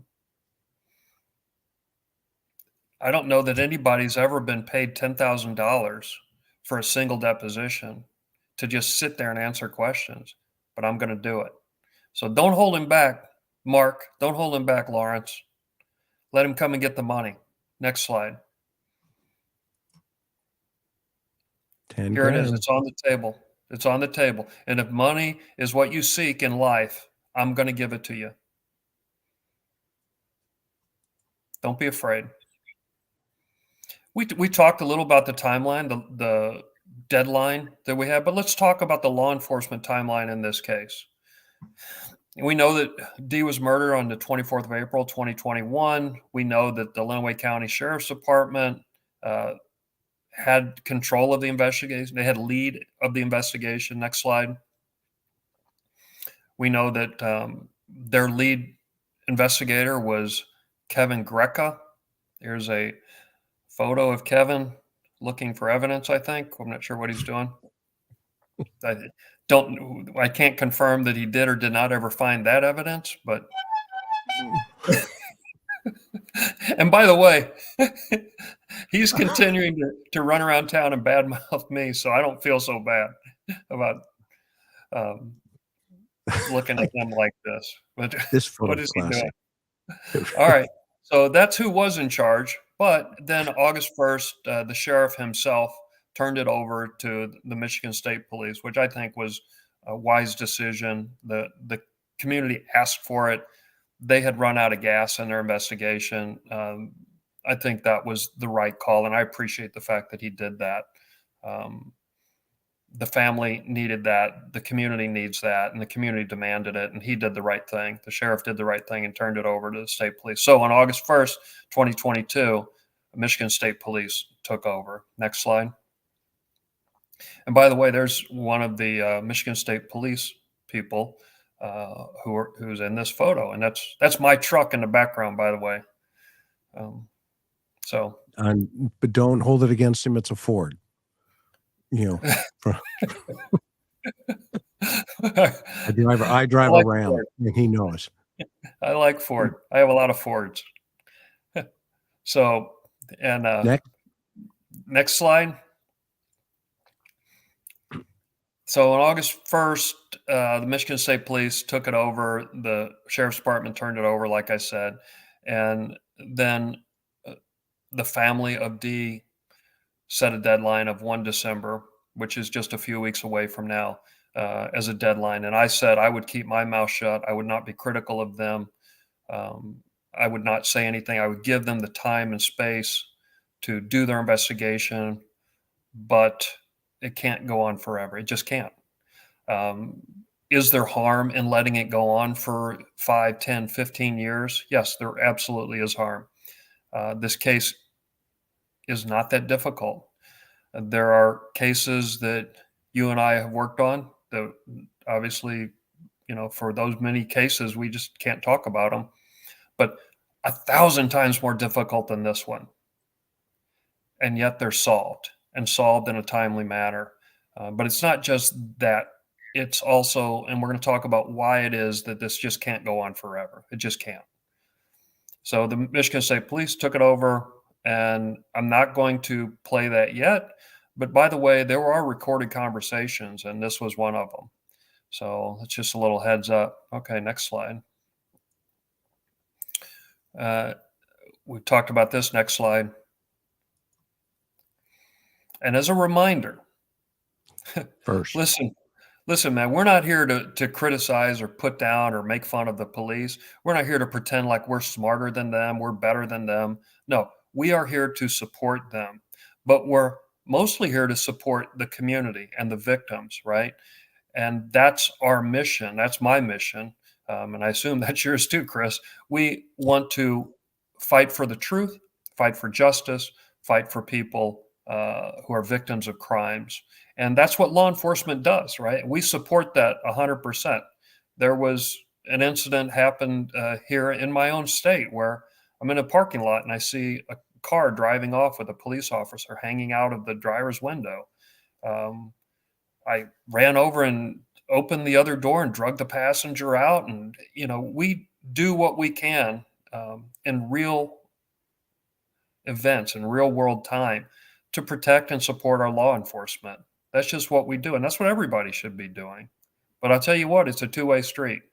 I don't know that anybody's ever been paid $10,000 for a single deposition to just sit there and answer questions, but I'm going to do it. So don't hold him back, Mark. Don't hold him back, Lawrence. Let him come and get the money. Next slide. 10 Here grand. it is. It's on the table. It's on the table. And if money is what you seek in life, I'm going to give it to you. Don't be afraid. We talked a little about the timeline, the deadline that we have, but let's talk about the law enforcement timeline in this case. We know that Dee was murdered on the 24th of April, 2021. We know that the Lenawee County Sheriff's Department had control of the investigation. They had lead of the investigation. Next slide. We know that their lead investigator was Kevin Greca. Here's a photo of Kevin looking for evidence, I think. I'm not sure what he's doing. I can't confirm that he did or did not ever find that evidence, but And by the way, he's continuing to run around town and badmouth me, so I don't feel so bad about um, looking at him like this. But This photo what is he doing? classic. All right. So that's who was in charge. But then August 1st, the sheriff himself turned it over to the Michigan State Police, which I think was a wise decision. The community asked for it. They had run out of gas in their investigation. I think that was the right call, and I appreciate the fact that he did that. The family needed that, the community needs that, and the community demanded it, and he did the right thing. The sheriff did the right thing and turned it over to the state police. So on August 1st, 2022, Michigan State Police took over. Next slide. And by the way, there's one of the Michigan State Police people who's in this photo, and that's my truck in the background, by the way. But don't hold it against him. It's a Ford. You know, I drive like a Ram, Ford. and he knows. I like Ford. I have a lot of Fords. So, and next slide. So on August 1st, the Michigan State Police took it over. The Sheriff's Department turned it over, like I said. And then the family of Dee set a deadline of 1 December, which is just a few weeks away from now, as a deadline. And I said I would keep my mouth shut. I would not be critical of them. I would not say anything. I would give them the time and space to do their investigation, but it can't go on forever. It just can't. Is there harm in letting it go on for 5, 10, 15 years? Yes, there absolutely is harm. This case is not that difficult. There are cases that you and I have worked on that obviously, for those many cases, we just can't talk about them, but 1,000 times more difficult than this one. And yet they're solved in a timely manner. But it's not just that. It's also, and we're going to talk about why it is that this just can't go on forever. It just can't. So the Michigan State Police took it over, and I'm not going to play that yet. But by the way, there are recorded conversations, and this was one of them. So it's just a little heads up. Okay, next slide. We talked about this. Next slide. And as a reminder, First, listen, man, we're not here to criticize or put down or make fun of the police. We're not here to pretend like we're smarter than them, we're better than them. No, we are here to support them, but we're mostly here to support the community and the victims, right? And that's our mission. That's my mission. And I assume that's yours too, Chris. We want to fight for the truth, fight for justice, fight for people who are victims of crimes. And that's what law enforcement does, right? We support that 100%. There was an incident happened here in my own state where I'm in a parking lot and I see a car driving off with a police officer hanging out of the driver's window. I ran over and opened the other door and drug the passenger out. And, we do what we can in real events, in real world time, to protect and support our law enforcement. That's just what we do. And that's what everybody should be doing. But I'll tell you what, it's a two-way street.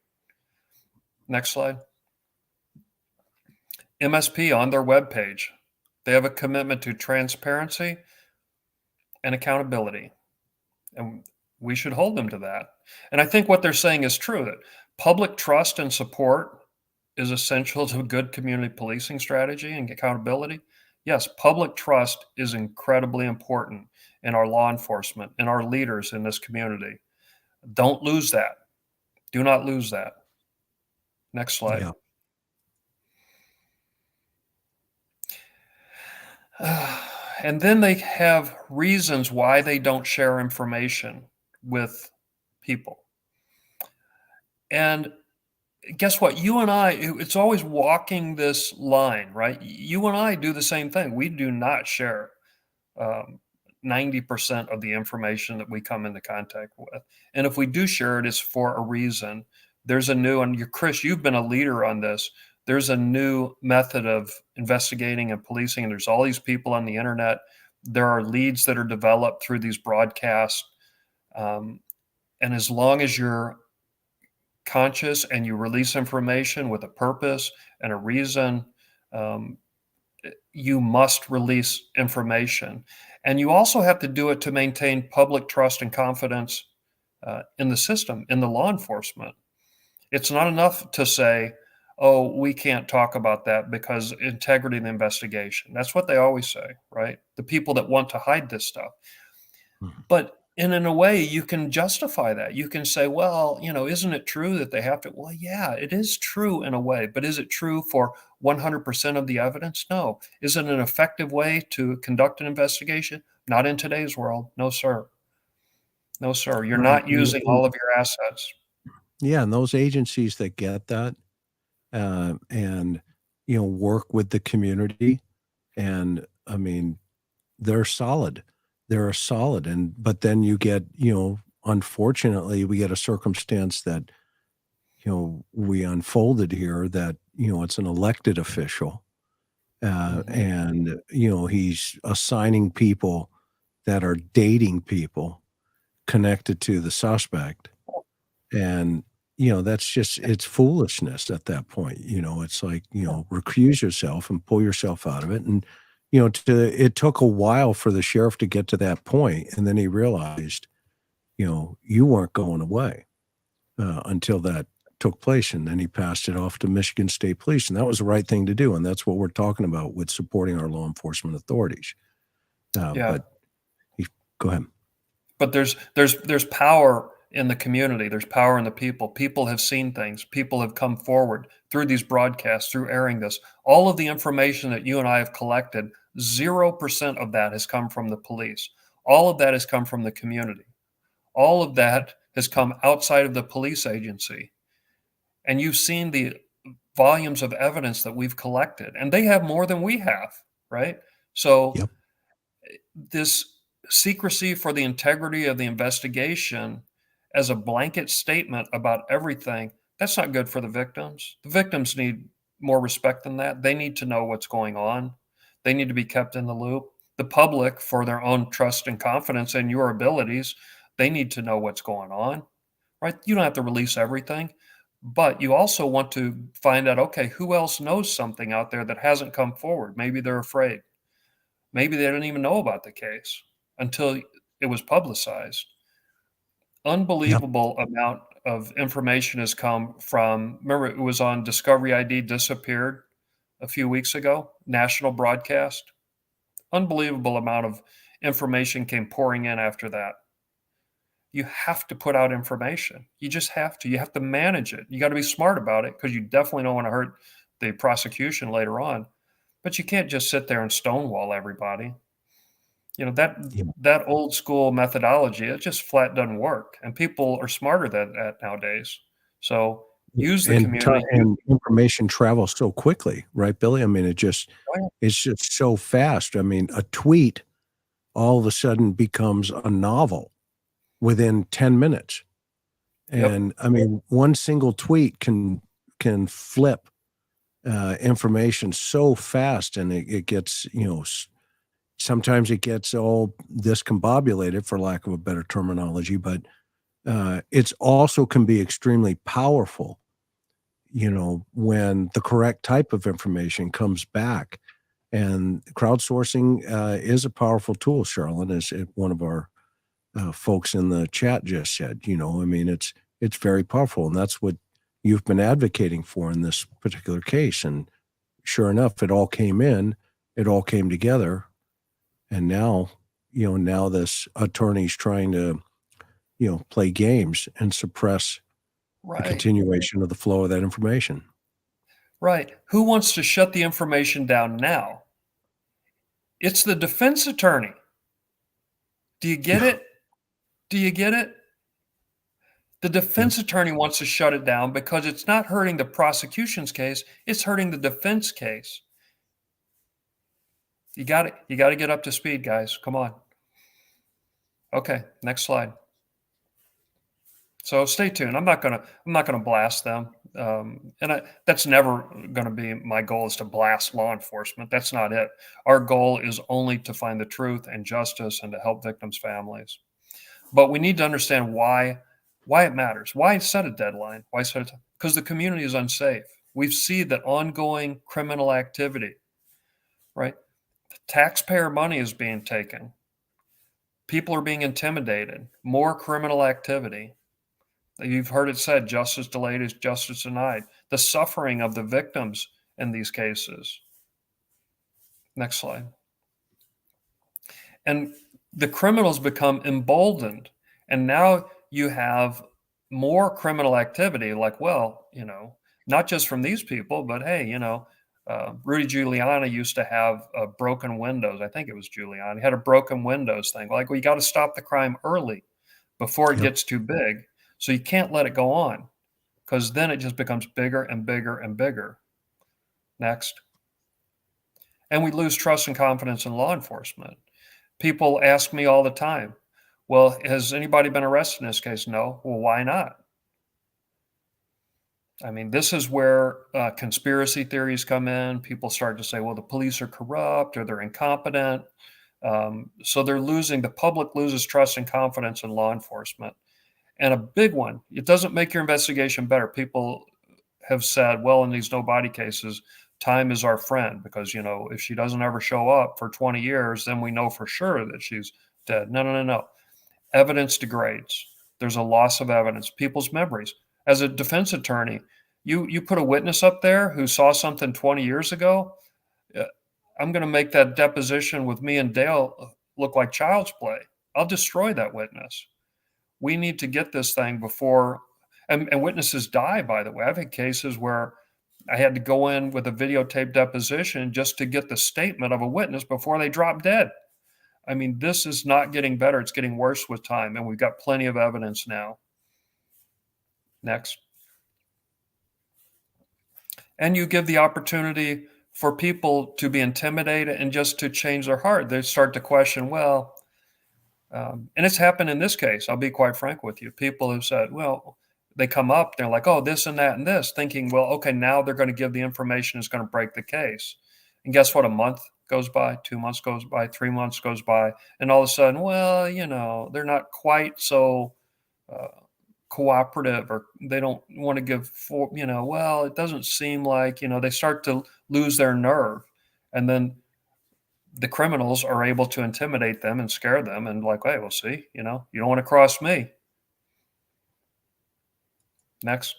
Next slide. MSP on their webpage, they have a commitment to transparency and accountability. And we should hold them to that. And I think what they're saying is true, that public trust and support is essential to a good community policing strategy and accountability. Yes, public trust is incredibly important in our law enforcement and our leaders in this community. Don't lose that. Do not lose that. Next slide. Yeah. And then they have reasons why they don't share information with people. And guess what? You and I, it's always walking this line, right? You and I do the same thing. We do not share 90% of the information that we come into contact with. And if we do share it, it's for a reason. There's a new, and Chris, you've been a leader on this. there's a new method of investigating and policing, and there's all these people on the internet. There are leads that are developed through these broadcasts. And as long as you're conscious and you release information with a purpose and a reason, you must release information. And you also have to do it to maintain public trust and confidence in the system, in the law enforcement. It's not enough to say, oh, we can't talk about that because integrity of the investigation. That's what they always say, right? The people that want to hide this stuff. But in a way, you can justify that. You can say, well, isn't it true that they have to? Well, yeah, it is true in a way, but is it true for 100% of the evidence? No. Is it an effective way to conduct an investigation? Not in today's world. No, sir. No, sir. You're not using all of your assets. Yeah, and those agencies that get that and work with the community, and I mean, they're solid. They're solid, but then you get, unfortunately, we get a circumstance that we unfolded here that it's an elected official, and he's assigning people that are dating people connected to the suspect, and that's just, it's foolishness at that point. It's like, recuse yourself and pull yourself out of it. And it took a while for the sheriff to get to that point, and then he realized you weren't going away until that took place, and then he passed it off to Michigan State Police, and that was the right thing to do, and that's what we're talking about with supporting our law enforcement authorities. But go ahead. But there's power in the community. There's power in the people. People have seen things. People have come forward through these broadcasts, through airing this. All of the information that you and I have collected, 0% of that has come from the police. All of that has come from the community. All of that has come outside of the police agency. And you've seen the volumes of evidence that we've collected, and they have more than we have, right? So this secrecy for the integrity of the investigation as a blanket statement about everything, that's not good for the victims. The victims need more respect than that. They need to know what's going on. They need to be kept in the loop. The public, for their own trust and confidence in your abilities, they need to know what's going on, right? You don't have to release everything, but you also want to find out, okay, who else knows something out there that hasn't come forward? Maybe they're afraid. Maybe they didn't even know about the case until it was publicized. Unbelievable amount of information has come from, remember, it was on Discovery ID, disappeared a few weeks ago, national broadcast. Unbelievable amount of information came pouring in after that. You have to put out information. You just have to. You have to manage it. You got to be smart about it, because you definitely don't want to hurt the prosecution later on. But you can't just sit there and stonewall everybody. That old school methodology, it just flat doesn't work. And people are smarter than that nowadays. So use the community. And information travels so quickly, right, Billy? I mean, it's just so fast. I mean, a tweet all of a sudden becomes a novel within 10 minutes. And I mean, one single tweet can flip information so fast, and it gets, sometimes it gets all discombobulated, for lack of a better terminology, but it's also can be extremely powerful, when the correct type of information comes back. And crowdsourcing is a powerful tool, Charlene, as one of our folks in the chat just said. I mean, it's very powerful, and that's what you've been advocating for in this particular case. And sure enough, it all came together. And now, now this attorney's trying to, play games and suppress the continuation of the flow of that information. Right. Who wants to shut the information down now? It's the defense attorney. Do you get it? Do you get it? The defense attorney wants to shut it down because it's not hurting the prosecution's case, it's hurting the defense case. You got to get up to speed, guys. Come on. Okay, next slide. So stay tuned. I'm not gonna blast them. That's never going to be my goal, is to blast law enforcement. That's not it. Our goal is only to find the truth and justice and to help victims' families. But we need to understand why it matters. Why set a deadline? Why set it? Because the community is unsafe. We see that ongoing criminal activity, right? Taxpayer money is being taken. People are being intimidated. More criminal activity. You've heard it said, justice delayed is justice denied. The suffering of the victims in these cases. Next slide. And the criminals become emboldened. And now you have more criminal activity, like, well, not just from these people, but hey, Rudy Giuliani used to have broken windows. I think it was Giuliani had a broken windows thing. Like, well, you got to stop the crime early before it gets too big. So you can't let it go on, because then it just becomes bigger and bigger and bigger. Next. And we lose trust and confidence in law enforcement. People ask me all the time, well, has anybody been arrested in this case? No. Well, why not? I mean, this is where conspiracy theories come in. People start to say, well, the police are corrupt or they're incompetent. So the public loses trust and confidence in law enforcement. And a big one, it doesn't make your investigation better. People have said, well, in these no body cases, time is our friend, because, if she doesn't ever show up for 20 years, then we know for sure that she's dead. No. Evidence degrades. There's a loss of evidence, people's memories. As a defense attorney, you put a witness up there who saw something 20 years ago, I'm going to make that deposition with me and Dale look like child's play. I'll destroy that witness. We need to get this thing before, and witnesses die, by the way. I've had cases where I had to go in with a videotape deposition just to get the statement of a witness before they drop dead. I mean, this is not getting better. It's getting worse with time, and we've got plenty of evidence now. Next. And you give the opportunity for people to be intimidated and just to change their heart. They start to question, well, and it's happened in this case. I'll be quite frank with you. People have said, well, they come up, they're like, oh, this and that and this, thinking, well, okay, now they're going to give the information that's going to break the case. And guess what? A month goes by, 2 months goes by, 3 months goes by, and all of a sudden, well, they're not quite so cooperative, or they don't want to give well, it doesn't seem like, they start to lose their nerve. And then the criminals are able to intimidate them and scare them, and like, hey, we'll see, you don't want to cross me. Next.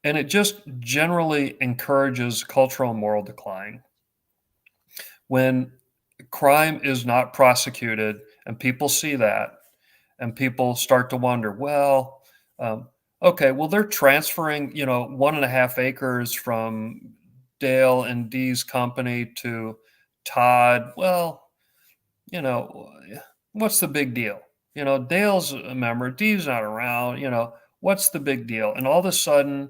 And it just generally encourages cultural and moral decline. When crime is not prosecuted and people see that, and people start to wonder, well, okay, well, they're transferring, 1.5 acres from Dale and Dee's company to Todd. Well, what's the big deal? Dale's a member, Dee's not around, what's the big deal? And all of a sudden,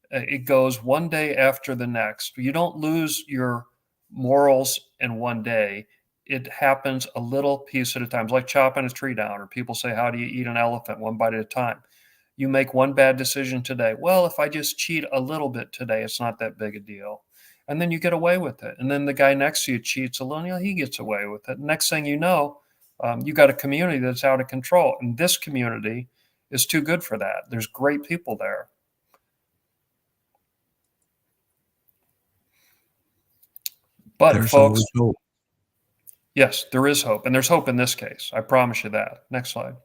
it goes one day after the next. You don't lose your morals in one day. It happens a little piece at a time. It's like chopping a tree down, or people say, how do you eat an elephant? One bite at a time. You make one bad decision today. Well, if I just cheat a little bit today, it's not that big a deal. And then you get away with it. And then the guy next to you cheats a little, he gets away with it. Next thing you know, you got a community that's out of control. And this community is too good for that. There's great people there. But there's folks, hope. Yes, there is hope. And there's hope in this case. I promise you that. Next slide.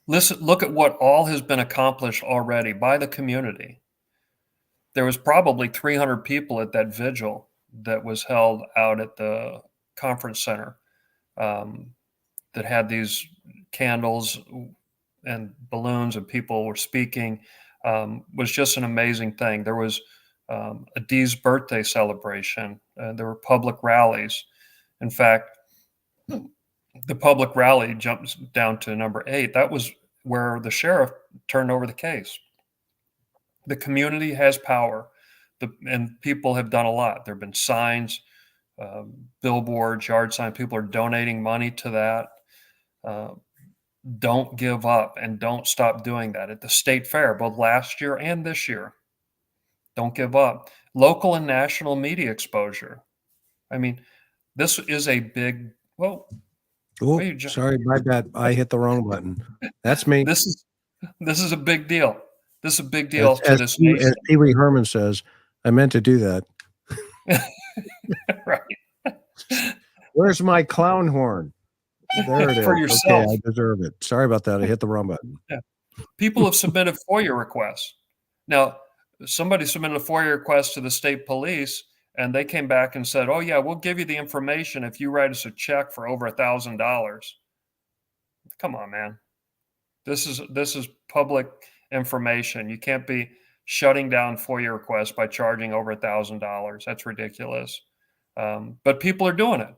Look at what all has been accomplished already by the community. There was probably 300 people at that vigil that was held out at the conference center, that had these candles and balloons, and people were speaking. Was just an amazing thing. There was a Dee's birthday celebration. There were public rallies. In fact, the public rally jumps down to number 8. That was where the sheriff turned over the case. The community has power, and people have done a lot. There have been signs, billboards, yard signs. People are donating money to that. Don't give up and don't stop doing that at the state fair, both last year and this year. Don't give up. Local and national media exposure. I mean, this is a big, well, Oh, wait, sorry, my bad. I hit the wrong button. That's me. this is a big deal. This is a big deal to As this Pee nation. Wee Herman says, I meant to do that. Right. Where's my clown horn? There it is. For Okay, yourself. I deserve it. Sorry about that. I hit the wrong button. Yeah. People have submitted FOIA requests. Now, somebody submitted a FOIA request to the state police, and they came back and said, "Oh yeah, we'll give you the information if you write us a check for over $1,000." Come on, man. This is public information. You can't be shutting down FOIA requests by charging over $1,000. That's ridiculous. But people are doing it.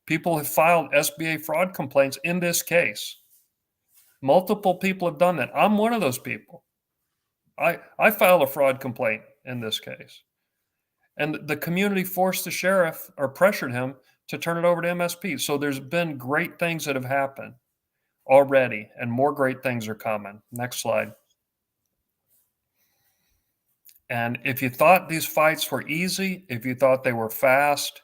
People have filed SBA fraud complaints in this case. Multiple people have done that. I'm one of those people. I filed a fraud complaint in this case. And the community forced the sheriff or pressured him to turn it over to MSP. So there's been great things that have happened already, and more great things are coming. Next slide. And if you thought these fights were easy, if you thought they were fast,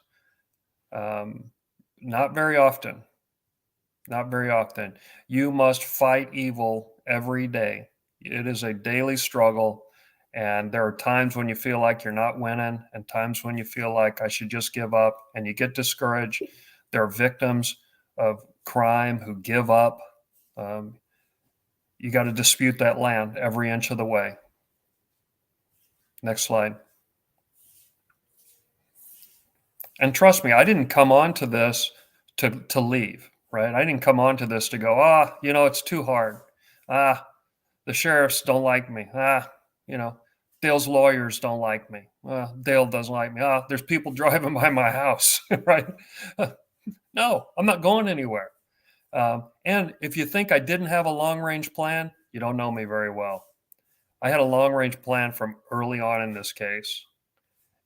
not very often. Not very often. You must fight evil every day. It is a daily struggle. And there are times when you feel like you're not winning, and times when you feel like I should just give up, and you get discouraged. There are victims of crime who give up. You got to dispute that land every inch of the way. Next slide. And trust me, I didn't come on to this to leave, right? I didn't come on to this to go, it's too hard. The sheriffs don't like me. Dale's lawyers don't like me. Dale doesn't like me. There's people driving by my house, right? No, I'm not going anywhere. And if you think I didn't have a long-range plan, you don't know me very well. I had a long-range plan from early on in this case.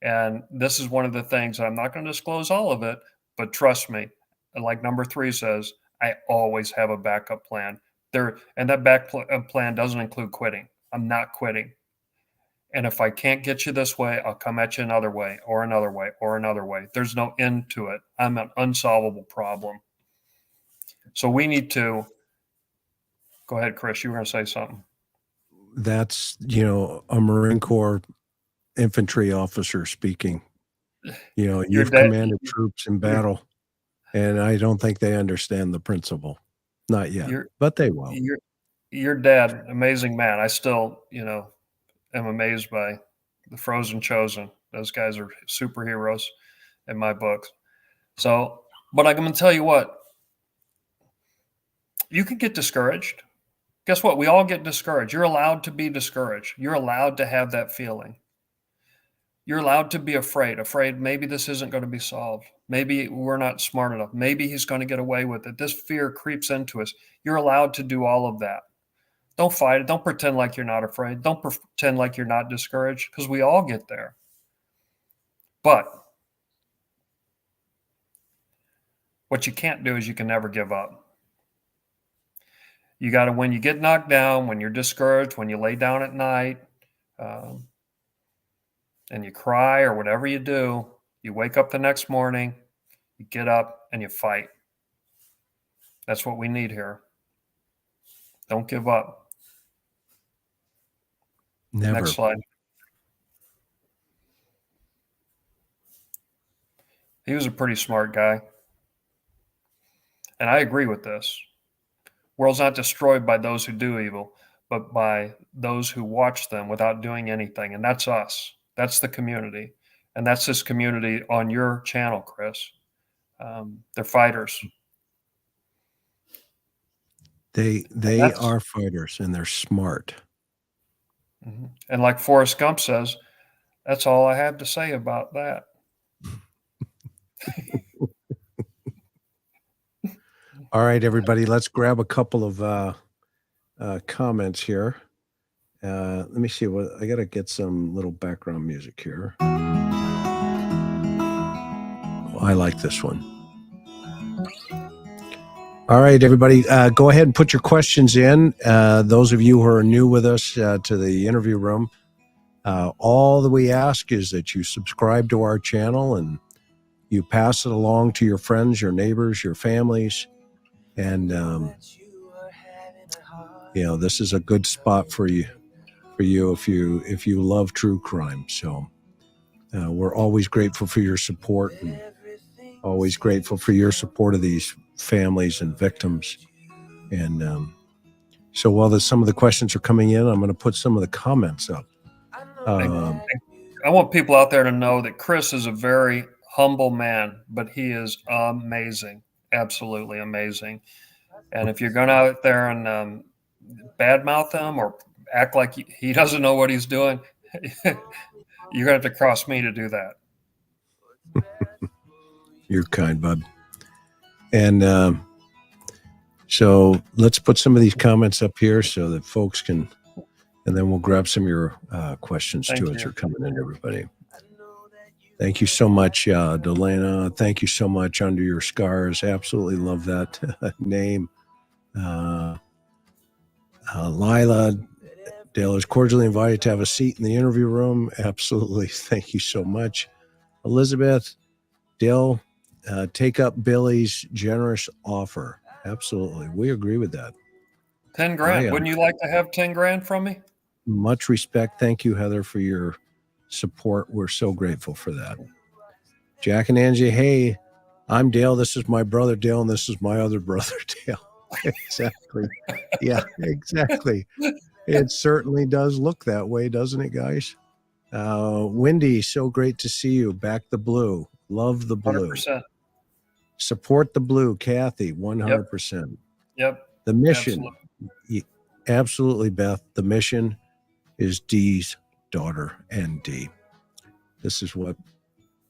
And this is one of the things, I'm not going to disclose all of it, but trust me, like number 3 says, I always have a backup plan. And that plan doesn't include quitting. I'm not quitting. And if I can't get you this way, I'll come at you another way, or another way, or another way. There's no end to it. I'm an unsolvable problem. So we need to go ahead, Chris. You were going to say something. That's, a Marine Corps infantry officer speaking. You've commanded troops in battle, and I don't think they understand the principle. Not yet, but they will. Your dad, amazing man. I still, am amazed by the Frozen Chosen. Those guys are superheroes in my books. So, but I'm going to tell you what, you can get discouraged. Guess what? We all get discouraged. You're allowed to be discouraged. You're allowed to have that feeling. You're allowed to be afraid maybe this isn't going to be solved. Maybe we're not smart enough. Maybe he's going to get away with it. This fear creeps into us. You're allowed to do all of that. Don't fight it. Don't pretend like you're not afraid. Don't pretend like you're not discouraged, because we all get there. But what you can't do is you can never give up. You got to, when you get knocked down, when you're discouraged, when you lay down at night, and you cry or whatever you do, you wake up the next morning, you get up and you fight. That's what we need here. Don't give up. Never. Next slide. He was a pretty smart guy. And I agree with this. World's not destroyed by those who do evil, but by those who watch them without doing anything. And that's us. That's the community. And that's this community on your channel, Chris. They're fighters. They are fighters, and they're smart. Mm-hmm. And like Forrest Gump says, that's all I have to say about that. All right, everybody, let's grab a couple of comments here. Let me see what I got to get some little background music here. I like this one. All right, everybody, go ahead and put your questions in. Those of you who are new with us to the interview room, all that we ask is that you subscribe to our channel and you pass it along to your friends, your neighbors, your families. And, this is a good spot for you if you love true crime. So we're always grateful for your support and always grateful for your support of these families and victims. And so while some of the questions are coming in, I'm going to put some of the comments up. I want people out there to know that Chris is a very humble man, but he is amazing, absolutely amazing. And if you're going out there and badmouth him or act like he doesn't know what he's doing, you're going to have to cross me to do that. You're kind, bud. And so let's put some of these comments up here so that folks can, and then we'll grab some of your questions too as they're coming in, everybody. Thank you so much, Delana. Thank you so much, Under Your Scars. Absolutely love that name. Lila, Dale is cordially invited to have a seat in the interview room. Absolutely. Thank you so much. Elizabeth, Dale, take up Billy's generous offer. Absolutely. We agree with that. 10 grand. Wouldn't you like to have 10 grand from me? Much respect. Thank you, Heather, for your support. We're so grateful for that. Jack and Angie, hey, I'm Dale. This is my brother Dale, and this is my other brother Dale. Exactly. Yeah, exactly. It certainly does look that way, doesn't it, guys? Wendy, so great to see you. Back the blue. Love the blue. 100%. Support the blue, Kathy, 100%. Yep. The mission. Absolutely, Beth. The mission is Dee's daughter and Dee. This is what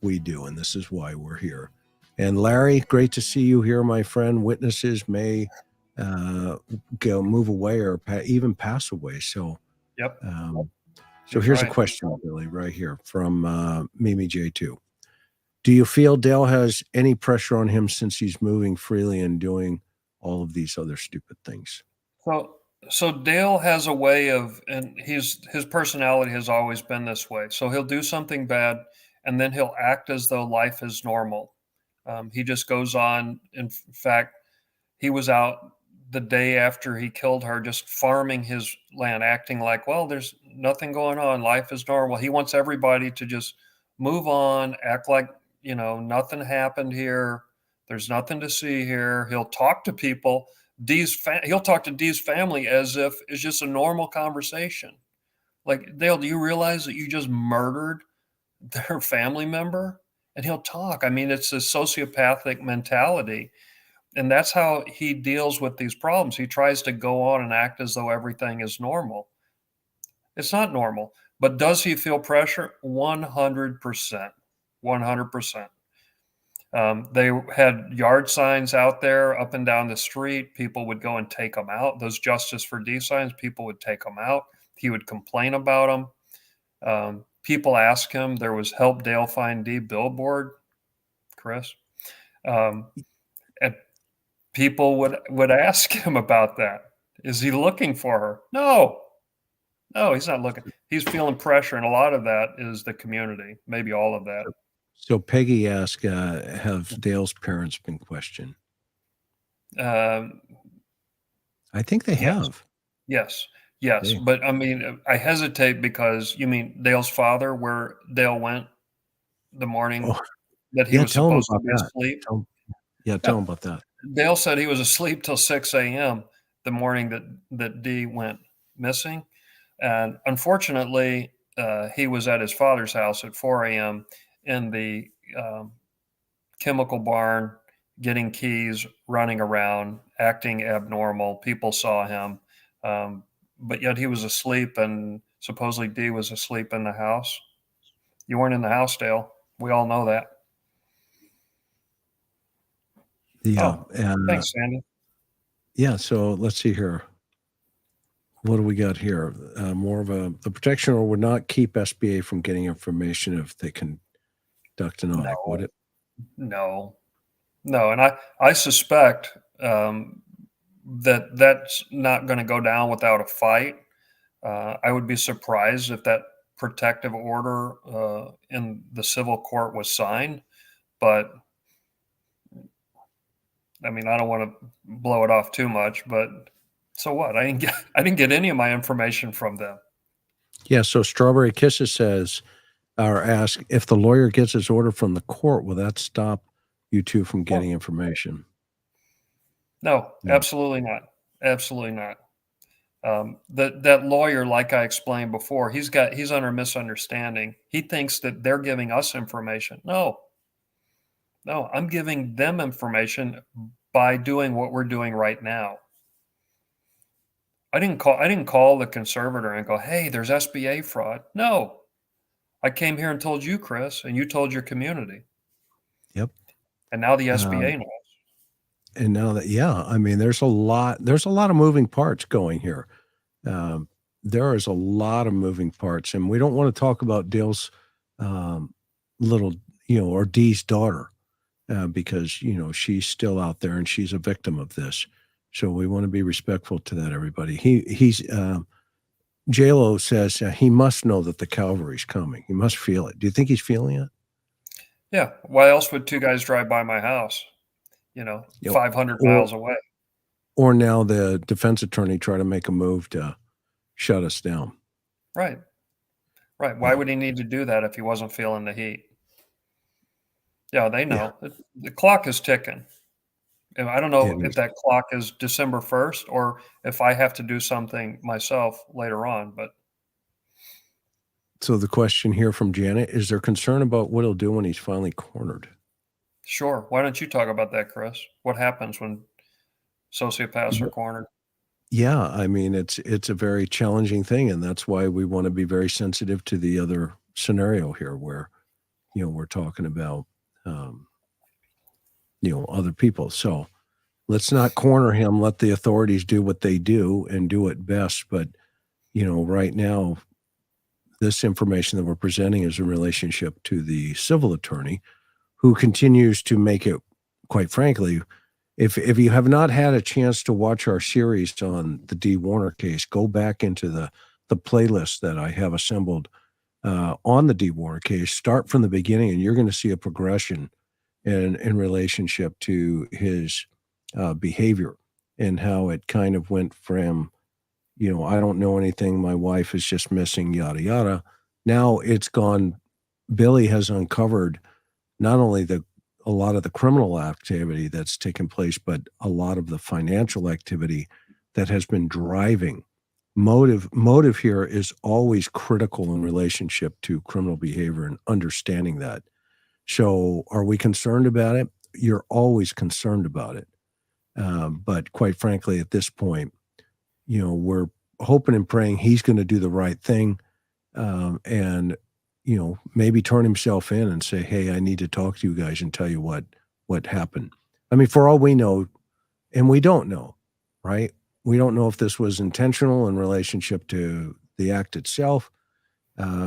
we do, and this is why we're here. And Larry, great to see you here, my friend. Witnesses may move away or even pass away. So, yep. So here's a question, Billy, right here from Mimi J2. Do you feel Dale has any pressure on him since he's moving freely and doing all of these other stupid things? So Dale has a way of, and his personality has always been this way. So he'll do something bad, and then he'll act as though life is normal. He just goes on. In fact, he was out the day after he killed her, just farming his land, acting like, well, there's nothing going on. Life is normal. He wants everybody to just move on, act like, nothing happened here. There's nothing to see here. He'll talk to people. He'll talk to Dee's family as if it's just a normal conversation. Like, Dale, do you realize that you just murdered their family member? And he'll talk. I mean, it's a sociopathic mentality. And that's how he deals with these problems. He tries to go on and act as though everything is normal. It's not normal. But does he feel pressure? 100%. 100%. They had yard signs out there up and down the street. People would go and take them out. Those Justice for Dee signs, people would take them out. He would complain about them. People ask him. There was Help Dale Find Dee billboard, Chris. And people would ask him about that. Is he looking for her? No, he's not looking. He's feeling pressure. And a lot of that is the community, maybe all of that. So Peggy asked, have Dale's parents been questioned? I think they have. Yes. Okay. But I mean, I hesitate because you mean Dale's father, where Dale went the morning that he was supposed to be asleep? Tell him about that. Dale said he was asleep till 6 a.m. the morning that Dee went missing. And unfortunately, he was at his father's house at 4 a.m. in the chemical barn, getting keys, running around, acting abnormal. People saw him, but yet he was asleep, and supposedly Dee was asleep in the house. You weren't in the house, Dale. We all know that. Yeah. Thanks, Sandy. Yeah, so let's see here. What do we got here? More of the protection order would not keep SBA from getting information if they conduct an audit, would it? No. And I suspect that's not going to go down without a fight. I would be surprised if that protective order in the civil court was signed, but I mean, I don't want to blow it off too much, but so what? I didn't get any of my information from them. Yeah. So Strawberry Kisses says, or ask, if the lawyer gets his order from the court, will that stop you two from getting information? No, No. absolutely not. Absolutely not. That lawyer, like I explained before, he's under misunderstanding. He thinks that they're giving us information. No, I'm giving them information by doing what we're doing right now. I didn't call the conservator and go, "Hey, there's SBA fraud." No, I came here and told you, Chris, and you told your community. Yep. And now the SBA knows. And now that, yeah, I mean, there's a lot of moving parts going here. There is a lot of moving parts, and we don't want to talk about Dale's little, or Dee's daughter, because, she's still out there and she's a victim of this. So we want to be respectful to that, everybody. J-Lo says he must know that the cavalry's coming. He must feel it. Do you think he's feeling it? Yeah. Why else would two guys drive by my house, 500 miles away? Or now the defense attorney try to make a move to shut us down. Right. Why would he need to do that if he wasn't feeling the heat? Yeah, they know. Yeah. The clock is ticking. And I don't know if that clock is December 1st or if I have to do something myself later on, but. So the question here from Janet, is there concern about what he'll do when he's finally cornered? Sure. Why don't you talk about that, Chris? What happens when sociopaths are cornered? Yeah, I mean, it's a very challenging thing, and that's why we want to be very sensitive to the other scenario here where, we're talking about, other people. So let's not corner him. Let the authorities do what they do and do it best. But, right now, this information that we're presenting is in relationship to the civil attorney who continues to make it, quite frankly, if you have not had a chance to watch our series on the Dee Warner case, go back into the playlist that I have assembled on the Dee Warner case. Start from the beginning, and you're going to see a progression in relationship to his behavior and how it kind of went from, I don't know anything, my wife is just missing, yada, yada. Now it's gone, Billy has uncovered not only a lot of the criminal activity that's taken place, but a lot of the financial activity that has been driving. Motive here is always critical in relationship to criminal behavior and understanding that. So are we concerned about it? You're always concerned about it. But quite frankly, at this point, we're hoping and praying he's going to do the right thing and, maybe turn himself in and say, hey, I need to talk to you guys and tell you what happened. I mean, for all we know, and we don't know, right? We don't know if this was intentional in relationship to the act itself.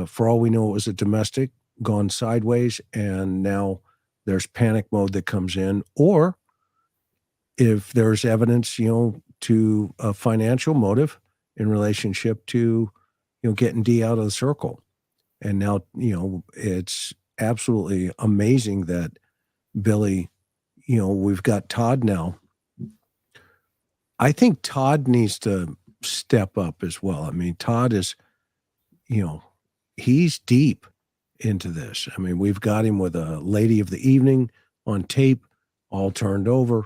For all we know, it was a domestic gone sideways, and now there's panic mode that comes in, or if there's evidence, to a financial motive in relationship to, getting Dee out of the circle. And now, it's absolutely amazing that Billy, we've got Todd now. I think Todd needs to step up as well. I mean, Todd is, he's deep into this. I mean, we've got him with a lady of the evening on tape, all turned over.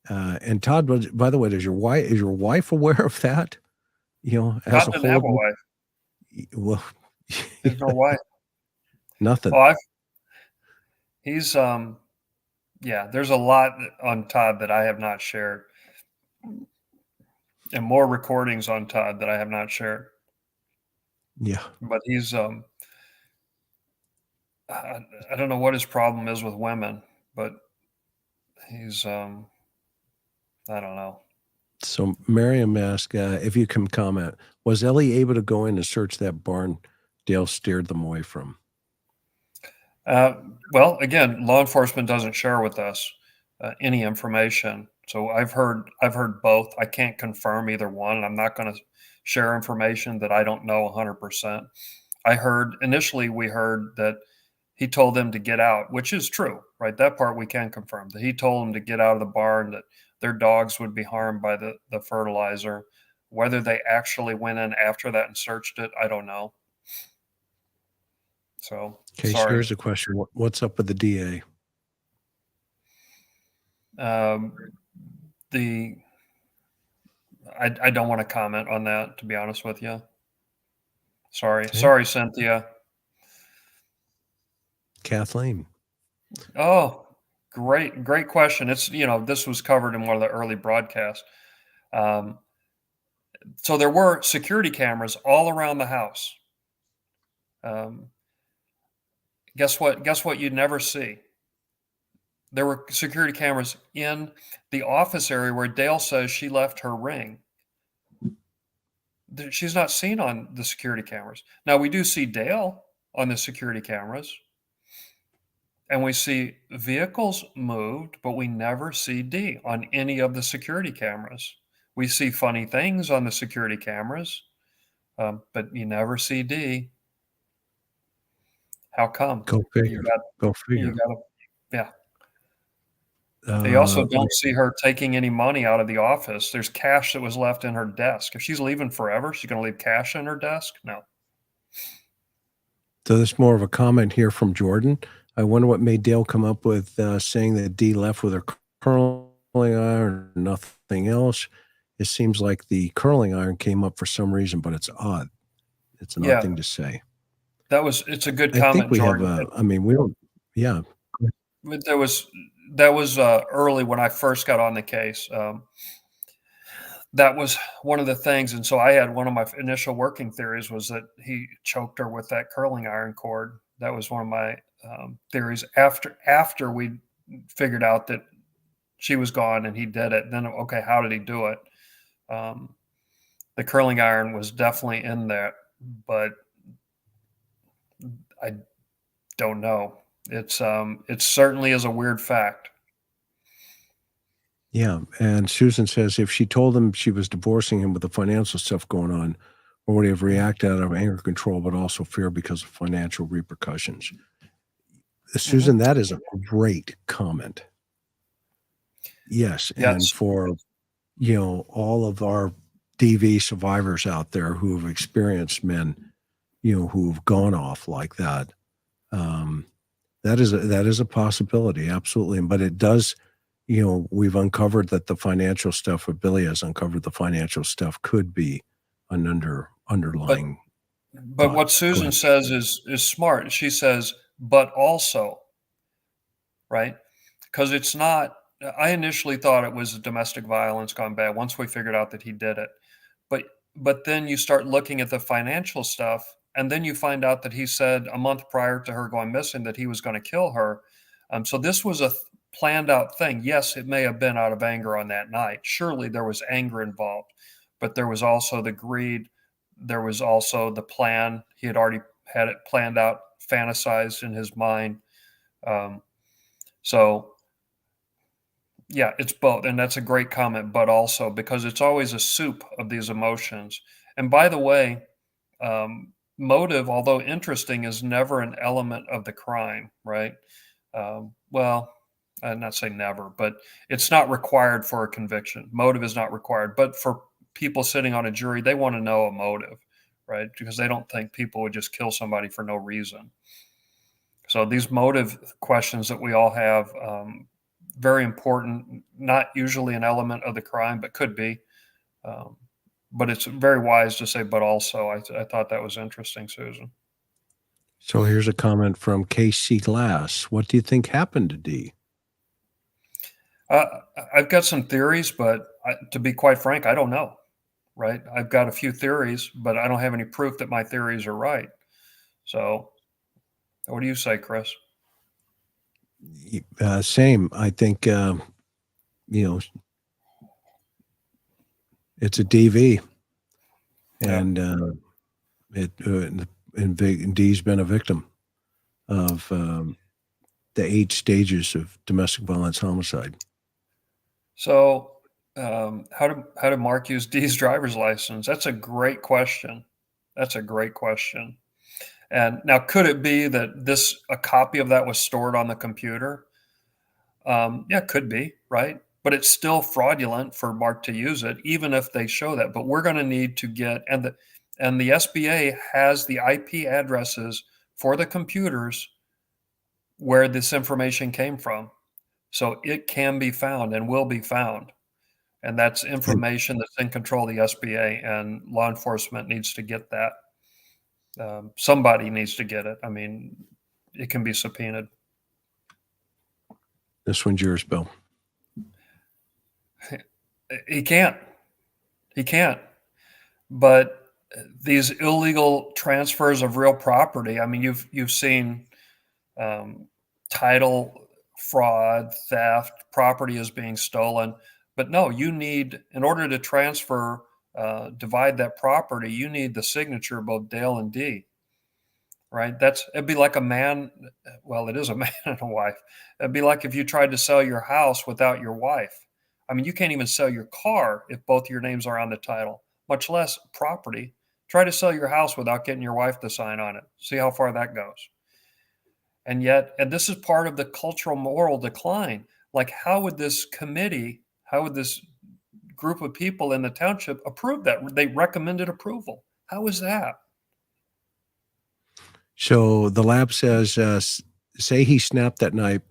And Todd, by the way, is your wife aware of that? As Todd didn't have a wife. Well, there's no wife. Nothing. Well, he's there's a lot on Todd that I have not shared, and more recordings on Todd that I have not shared. Yeah, but he's I don't know what his problem is with women, but he's I don't know. So Miriam asked if you can comment, was Ellie able to go in and search that barn Dale steered them away from? Well, again, law enforcement doesn't share with us any information So I've heard both. I can't confirm either one, and I'm not going to share information that I don't know 100%. I heard initially we heard that he told them to get out, which is true, right? That part we can confirm, that he told them to get out of the barn, that their dogs would be harmed by the fertilizer. Whether they actually went in after that and searched it, I don't know. So, Okay, so sorry. here's a question. What's up with the DA? I don't want to comment on that, to be honest with you. Sorry. Okay. Sorry, Cynthia. Kathleen. Oh, great question. It's, this was covered in one of the early broadcasts. So there were security cameras all around the house. Guess what you'd never see? There were security cameras in the office area where Dale says she left her ring. She's not seen on the security cameras. Now, we do see Dale on the security cameras, and we see vehicles moved, but we never see Dee on any of the security cameras. We see funny things on the security cameras, but you never see Dee. How come? Go figure. Go figure. Yeah. They also don't see her taking any money out of the office. There's cash that was left in her desk. If she's leaving forever, she's going to leave cash in her desk? No. So there's more of a comment here from Jordan. I wonder what made Dale come up with saying that Dee left with her curling iron, nothing else. It seems like the curling iron came up for some reason, but it's odd. It's an odd thing to say. It's a good comment, I think we Jordan. have we don't, yeah. That was early when I first got on the case. That was one of the things. And so I had one of my initial working theories was that he choked her with that curling iron cord. That was one of my theories after we figured out that she was gone and he did it. Then, okay, how did he do it? The curling iron was definitely in there, but I don't know. It certainly is a weird fact. Yeah, and Susan says if she told him she was divorcing him with the financial stuff going on, or would he have reacted out of anger control, but also fear because of financial repercussions? Susan, that is a great comment. Yes, and for all of our DV survivors out there who have experienced men, who've gone off like that, that is a possibility, absolutely. But it does. We've uncovered that the financial stuff, or Billy has uncovered the financial stuff could be an underlying. But what Susan says is smart. She says, but also, right? Because it's not, I initially thought it was domestic violence gone bad once we figured out that he did it. But then you start looking at the financial stuff, and then you find out that he said a month prior to her going missing that he was going to kill her. So this was a planned out thing. Yes, it may have been out of anger on that night. Surely there was anger involved, but there was also the greed. There was also the plan. He had already had it planned out, fantasized in his mind. So yeah, it's both. And that's a great comment, but also because it's always a soup of these emotions. And by the way, motive, although interesting, is never an element of the crime, right? Well, I'd not say never, but it's not required for a conviction. Motive is not required. But for people sitting on a jury, they want to know a motive, right? Because they don't think people would just kill somebody for no reason. So these motive questions that we all have, very important, not usually an element of the crime, but could be. But it's very wise to say, but also. I thought that was interesting, Susan. So here's a comment from KC Glass. What do you think happened to Dee? I've got some theories, but to be quite frank, I don't know, right? I've got a few theories, but I don't have any proof that my theories are right. So what do you say, Chris? Same. I think, it's a DV. And Dee's been a victim of the 8 stages of domestic violence homicide. So, how did Mark use Dee's driver's license? That's a great question. That's a great question. And now, could it be that a copy of that was stored on the computer? Yeah, it could be, right? But it's still fraudulent for Mark to use it, even if they show that. But we're going to need to get, and the SBA has the IP addresses for the computers where this information came from. So it can be found and will be found. And that's information that's in control of the SBA, and law enforcement needs to get that. Somebody needs to get it. I mean, it can be subpoenaed. This one's yours, Bill. He can't. He can't. But these illegal transfers of real property, I mean, you've seen title fraud, theft, property is being stolen. But no, in order to transfer, divide that property, you need the signature of both Dale and Dee, right? It'd be like a man. Well, it is a man and a wife. It'd be like if you tried to sell your house without your wife. I mean, you can't even sell your car if both your names are on the title, much less property. Try to sell your house without getting your wife to sign on it. See how far that goes. And this is part of the cultural moral decline. Like, how would this group of people in the township approve that? They recommended approval. How is that? So the lab says, say he snapped that knife,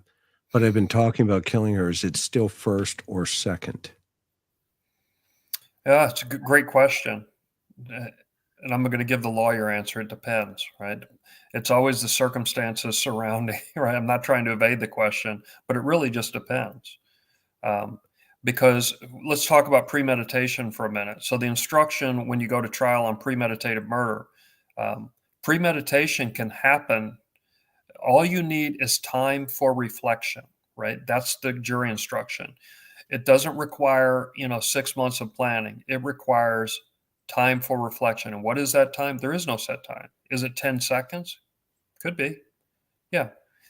but I've been talking about killing her. Is it still first or second? Yeah, it's a great question. And I'm going to give the lawyer answer. It depends, right? It's always the circumstances surrounding, right? I'm not trying to evade the question, but it really just depends. Because let's talk about premeditation for a minute. So the instruction when you go to trial on premeditated murder, premeditation can happen. All you need is time for reflection, right? That's the jury instruction. It doesn't require, 6 months of planning. It requires time for reflection. And what is that time? There is no set time. Is it 10 seconds? Could be. Yeah.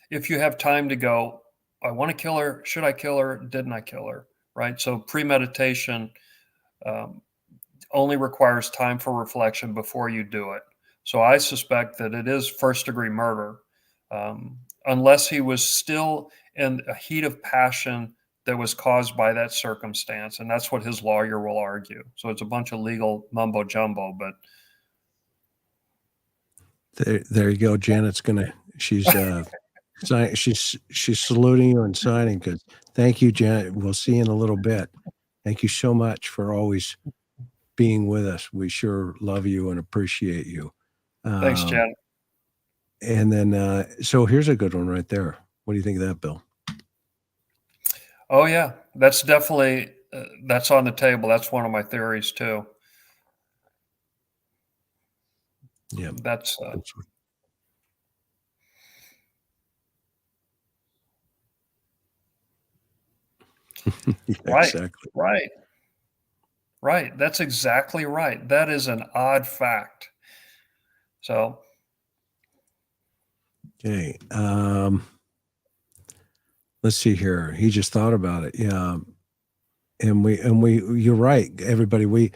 If you have time to go, I want to kill her. Should I kill her? Didn't I kill her? Right. So premeditation only requires time for reflection before you do it. So I suspect that it is first-degree murder, unless he was still in a heat of passion that was caused by that circumstance. And that's what his lawyer will argue. So it's a bunch of legal mumbo jumbo, but. There you go. Janet's she's saluting you and signing. Good. Thank you, Janet. We'll see you in a little bit. Thank you so much for always being with us. We sure love you and appreciate you. Thanks, Janet. And then, so here's a good one right there. What do you think of that, Bill? Oh yeah, that's definitely, that's on the table. That's one of my theories too. Yeah. That's yeah, right. Exactly. Right. That's exactly right. That is an odd fact. So. Okay. Let's see here. He just thought about it. Yeah. And you're right. Everybody, we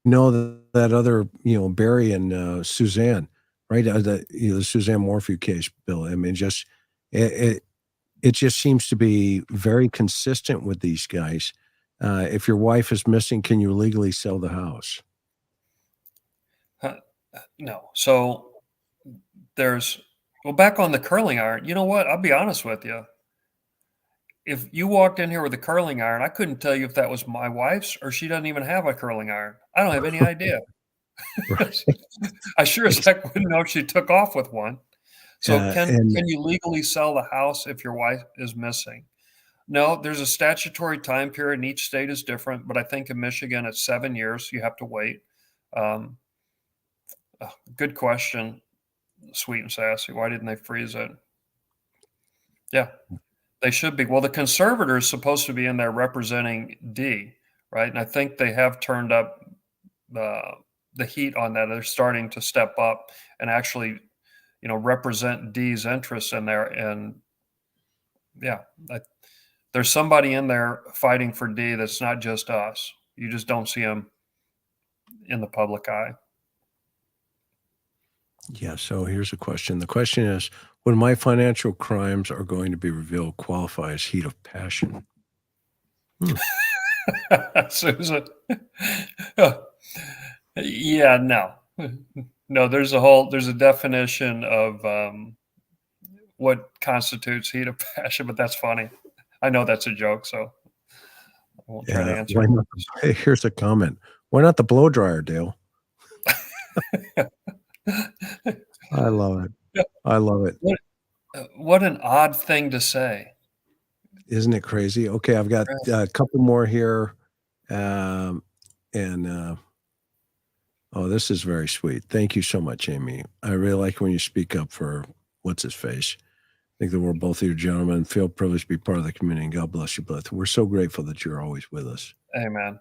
know that other, Barry and Suzanne, right? The Suzanne Morphew case, Bill. I mean, it just seems to be very consistent with these guys. If your wife is missing, can you legally sell the house? No. So back on the curling iron. You know what? I'll be honest with you. If you walked in here with a curling iron, I couldn't tell you if that was my wife's or she doesn't even have a curling iron. I don't have any idea. Right. I sure as heck wouldn't know if she took off with one. So can you legally sell the house if your wife is missing? No, there's a statutory time period, and each state is different. But I think in Michigan, it's 7 years. You have to wait. Good question, Sweet and Sassy. Why didn't they freeze it? Yeah, they should be. Well, the conservator is supposed to be in there representing Dee, right? And I think they have turned up the heat on that. They're starting to step up and actually, represent Dee's interests in there. And yeah, there's somebody in there fighting for Dee that's not just us. You just don't see him in the public eye. Yeah. So here's a question. The question is, when my financial crimes are going to be revealed, qualify as heat of passion? Susan. Yeah, no. No, there's a definition of what constitutes heat of passion, but that's funny. I know that's a joke, so I won't try to answer. Why not? Here's a comment. Why not the blow dryer, Dale? I love it. I love it. What an odd thing to say. Isn't it crazy? Okay, I've got a couple more here. Oh, this is very sweet. Thank you so much, Amy. I really like when you speak up for what's his face. I think that we're both of you gentlemen. Feel privileged to be part of the community. And God bless you both. We're so grateful that you're always with us. Hey, man.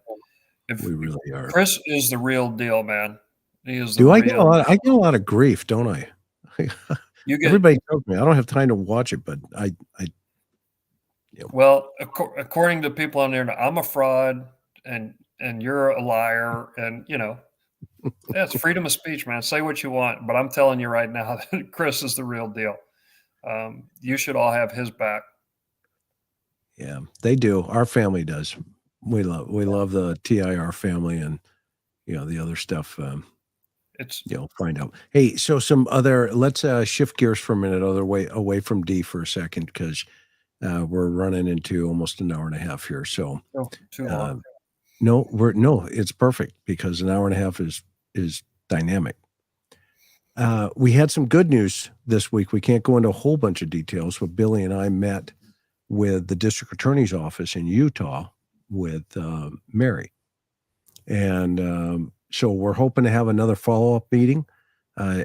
We really are. Chris is the real deal, man. He is the Do real. I get a lot? I get a lot of grief, don't I? You get Everybody tells me I don't have time to watch it, but well, according to people on the internet, I'm a fraud and you're a liar, and yeah, it's freedom of speech, man. Say what you want, but I'm telling you right now that Chris is the real deal. You should all have his back. Yeah, they do. Our family does. We love the TIR family, and the other stuff. It's find out. Hey, so let's shift gears for a minute, away from Dee for a second, because we're running into almost an hour and a half here. So too long. No, it's perfect because an hour and a half is dynamic. We had some good news this week. We can't go into a whole bunch of details, but Billy and I met with the district attorney's office in Utah with Mary. And so we're hoping to have another follow-up meeting.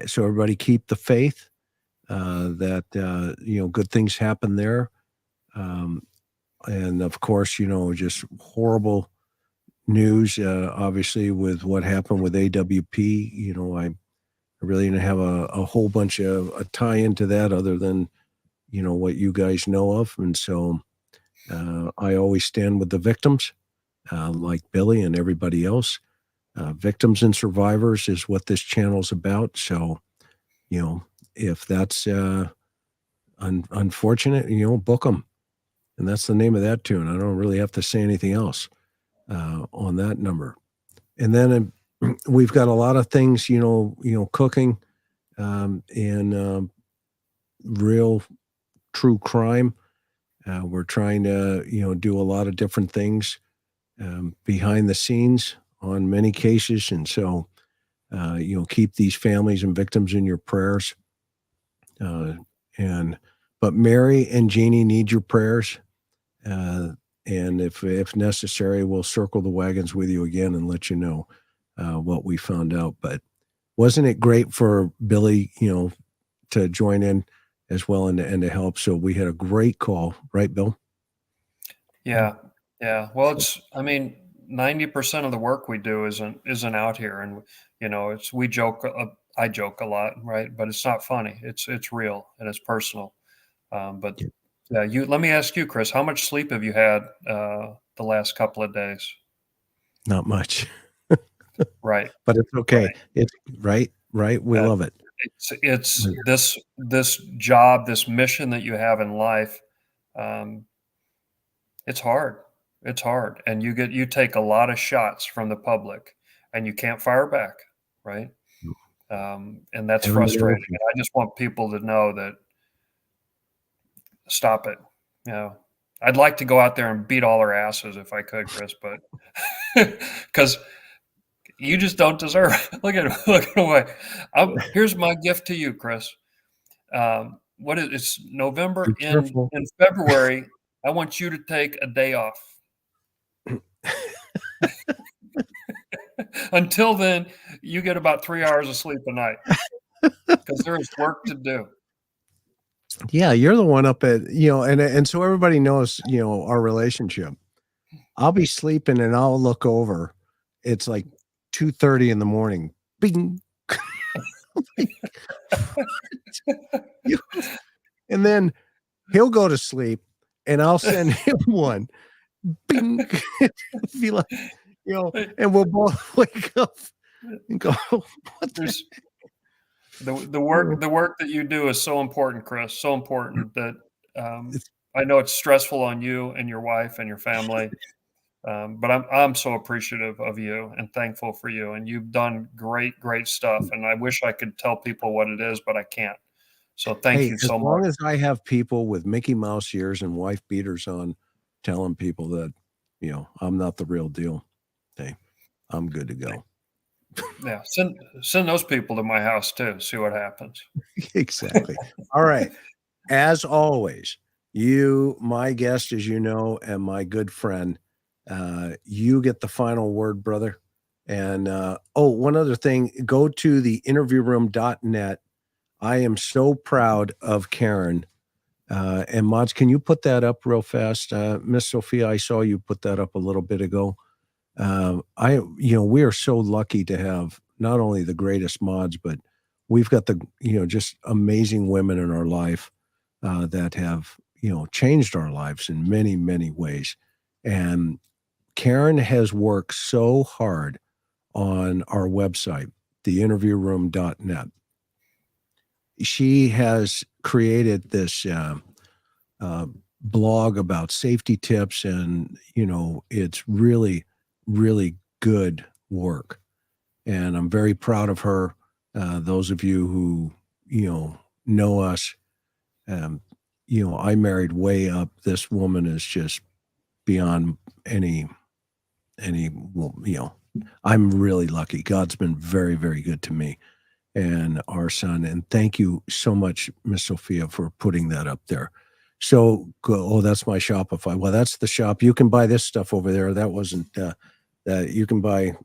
So everybody keep the faith that, good things happen there. And of course, just horrible news, obviously, with what happened with AWP. I really didn't have a whole bunch of a tie into that other than, what you guys know of. And so I always stand with the victims, like Billy and everybody else. Victims and survivors is what this channel's about. So, if that's unfortunate, book them. And that's the name of that tune. I don't really have to say anything else on that number. And then we've got a lot of things, cooking and real true crime. We're trying to, do a lot of different things behind the scenes on many cases. And so, keep these families and victims in your prayers. But Mary and Jeannie need your prayers. And if necessary, we'll circle the wagons with you again and let you know what we found out. But wasn't it great for Billy, to join in as well and to help? So we had a great call, right, Bill? Yeah. Well, 90% of the work we do isn't out here, and we joke. I joke a lot, right? But it's not funny. It's real and it's personal. But yeah, let me ask you, Chris, how much sleep have you had the last couple of days? Not much. Right. But it's okay. Right. It's right. We love it. It's this job, this mission that you have in life. It's hard. It's hard. And you take a lot of shots from the public and you can't fire back. Right. And that's frustrating. And I just want people to know that stop it. I'd like to go out there and beat all their asses if I could, Chris, but because you just don't deserve it. Look at away. Here's my gift to you, Chris. It's November. In February, I want you to take a day off. Until then, you get about 3 hours of sleep a night because there is work to do. Yeah, you're the one up at, and so everybody knows, our relationship. I'll be sleeping and I'll look over. It's like 2:30 in the morning. Bing. And then he'll go to sleep and I'll send him one. Bing. Be like, and we'll both wake up and go, what the work that you do is so important, Chris, so important that I know it's stressful on you and your wife and your family. But I'm so appreciative of you and thankful for you. And you've done great stuff. And I wish I could tell people what it is, but I can't. So thank you so much. As long as I have people with Mickey Mouse ears and wife beaters on telling people that, I'm not the real deal, hey, I'm good to go. Yeah. Send those people to my house too. See what happens. Exactly. All right. As always, you, my guest, as you know, and my good friend, you get the final word, brother. And one other thing, go to the interviewroom.net. I am so proud of Karen. And Mods, can you put that up real fast? Miss Sophia, I saw you put that up a little bit ago. We are so lucky to have not only the greatest mods, but we've got the, just amazing women in our life that have, changed our lives in many, many ways. And Karen has worked so hard on our website, theinterviewroom.net. She has created this blog about safety tips, and, it's really, really good work. And I'm very proud of her. Those of you who, know us, I married way up. This woman is just beyond any, I'm really lucky. God's been very, very good to me and our son. And thank you so much, Miss Sophia, for putting that up there. So, that's my Shopify. Well, that's the shop. You can buy this stuff over there. That wasn't, that you can buy,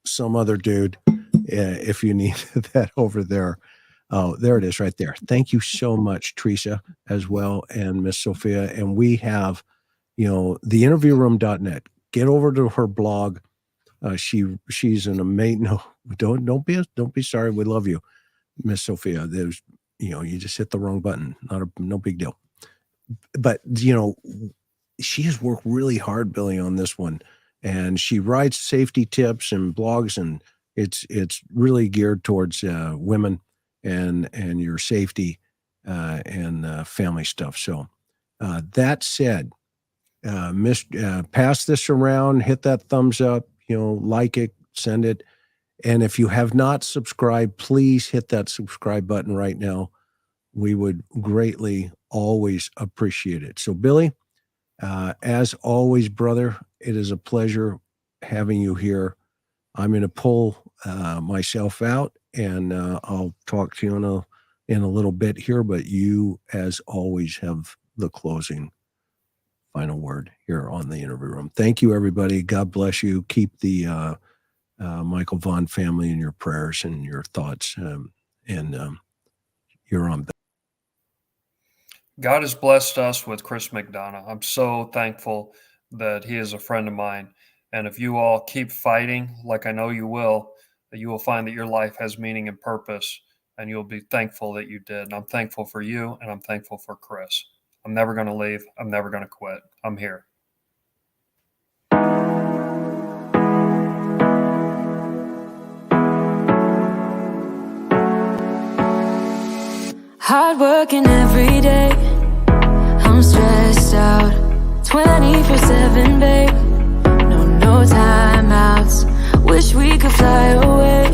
some other dude if you need that over there. Oh, there it is right there. Thank you so much, Teresa, as well, and Miss Sophia. And we have, theinterviewroom.net. Get over to her blog. She's an amazing. No, don't be sorry. We love you, Miss Sophia. There's, you just hit the wrong button. No big deal. But she has worked really hard, Billy, on this one, and she writes safety tips and blogs, and it's really geared towards women and your safety and family stuff. So that said, pass this around, hit that thumbs up, like it, send it. And if you have not subscribed, please hit that subscribe button right now. We would greatly always appreciate it. So Billy, as always, brother, it is a pleasure having you here. I'm going to pull myself out, and I'll talk to you in a little bit here, but you, as always, have the closing final word here on the interview room. Thank you, everybody. God bless you. Keep the Michael Vaughn family in your prayers and your thoughts. And you're on. God has blessed us with Chris McDonough. I'm so thankful that he is a friend of mine. And if you all keep fighting, like I know you will find that your life has meaning and purpose, and you'll be thankful that you did. And I'm thankful for you, and I'm thankful for Chris. I'm never going to leave. I'm never going to quit. I'm here. Hard working every day. I'm stressed out 24/7, babe. No timeouts. Wish we could fly away.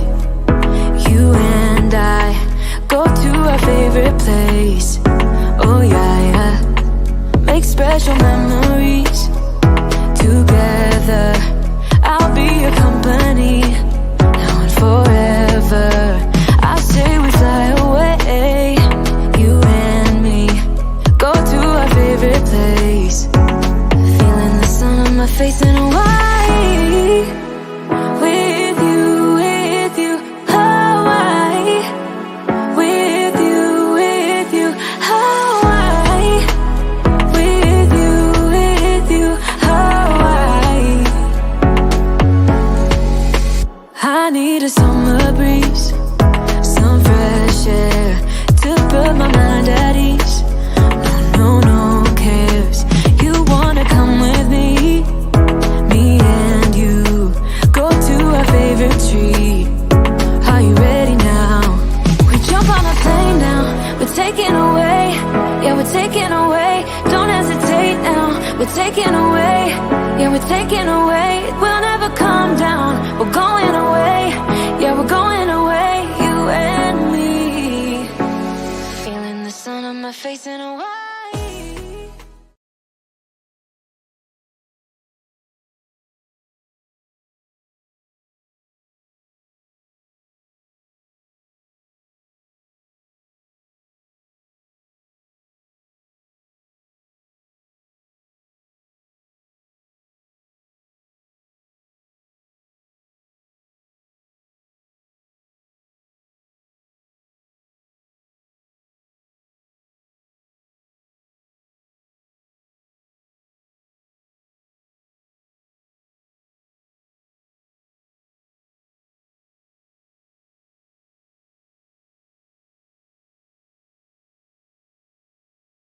You and I go to our favorite place. Oh yeah. Make special memories together. I'll be your company now and forever. I say we fly away. You and me go to our favorite place. Feeling the sun on my face in Hawaii. With you, Hawaii. With you, Hawaii. With you, Hawaii. I need a summer breeze, some fresh air to put my mind at ease. No taking away, yeah, we're taking away. We'll never come down, we're going away, yeah, we're going away, you and me. Feeling the sun on my face in a while.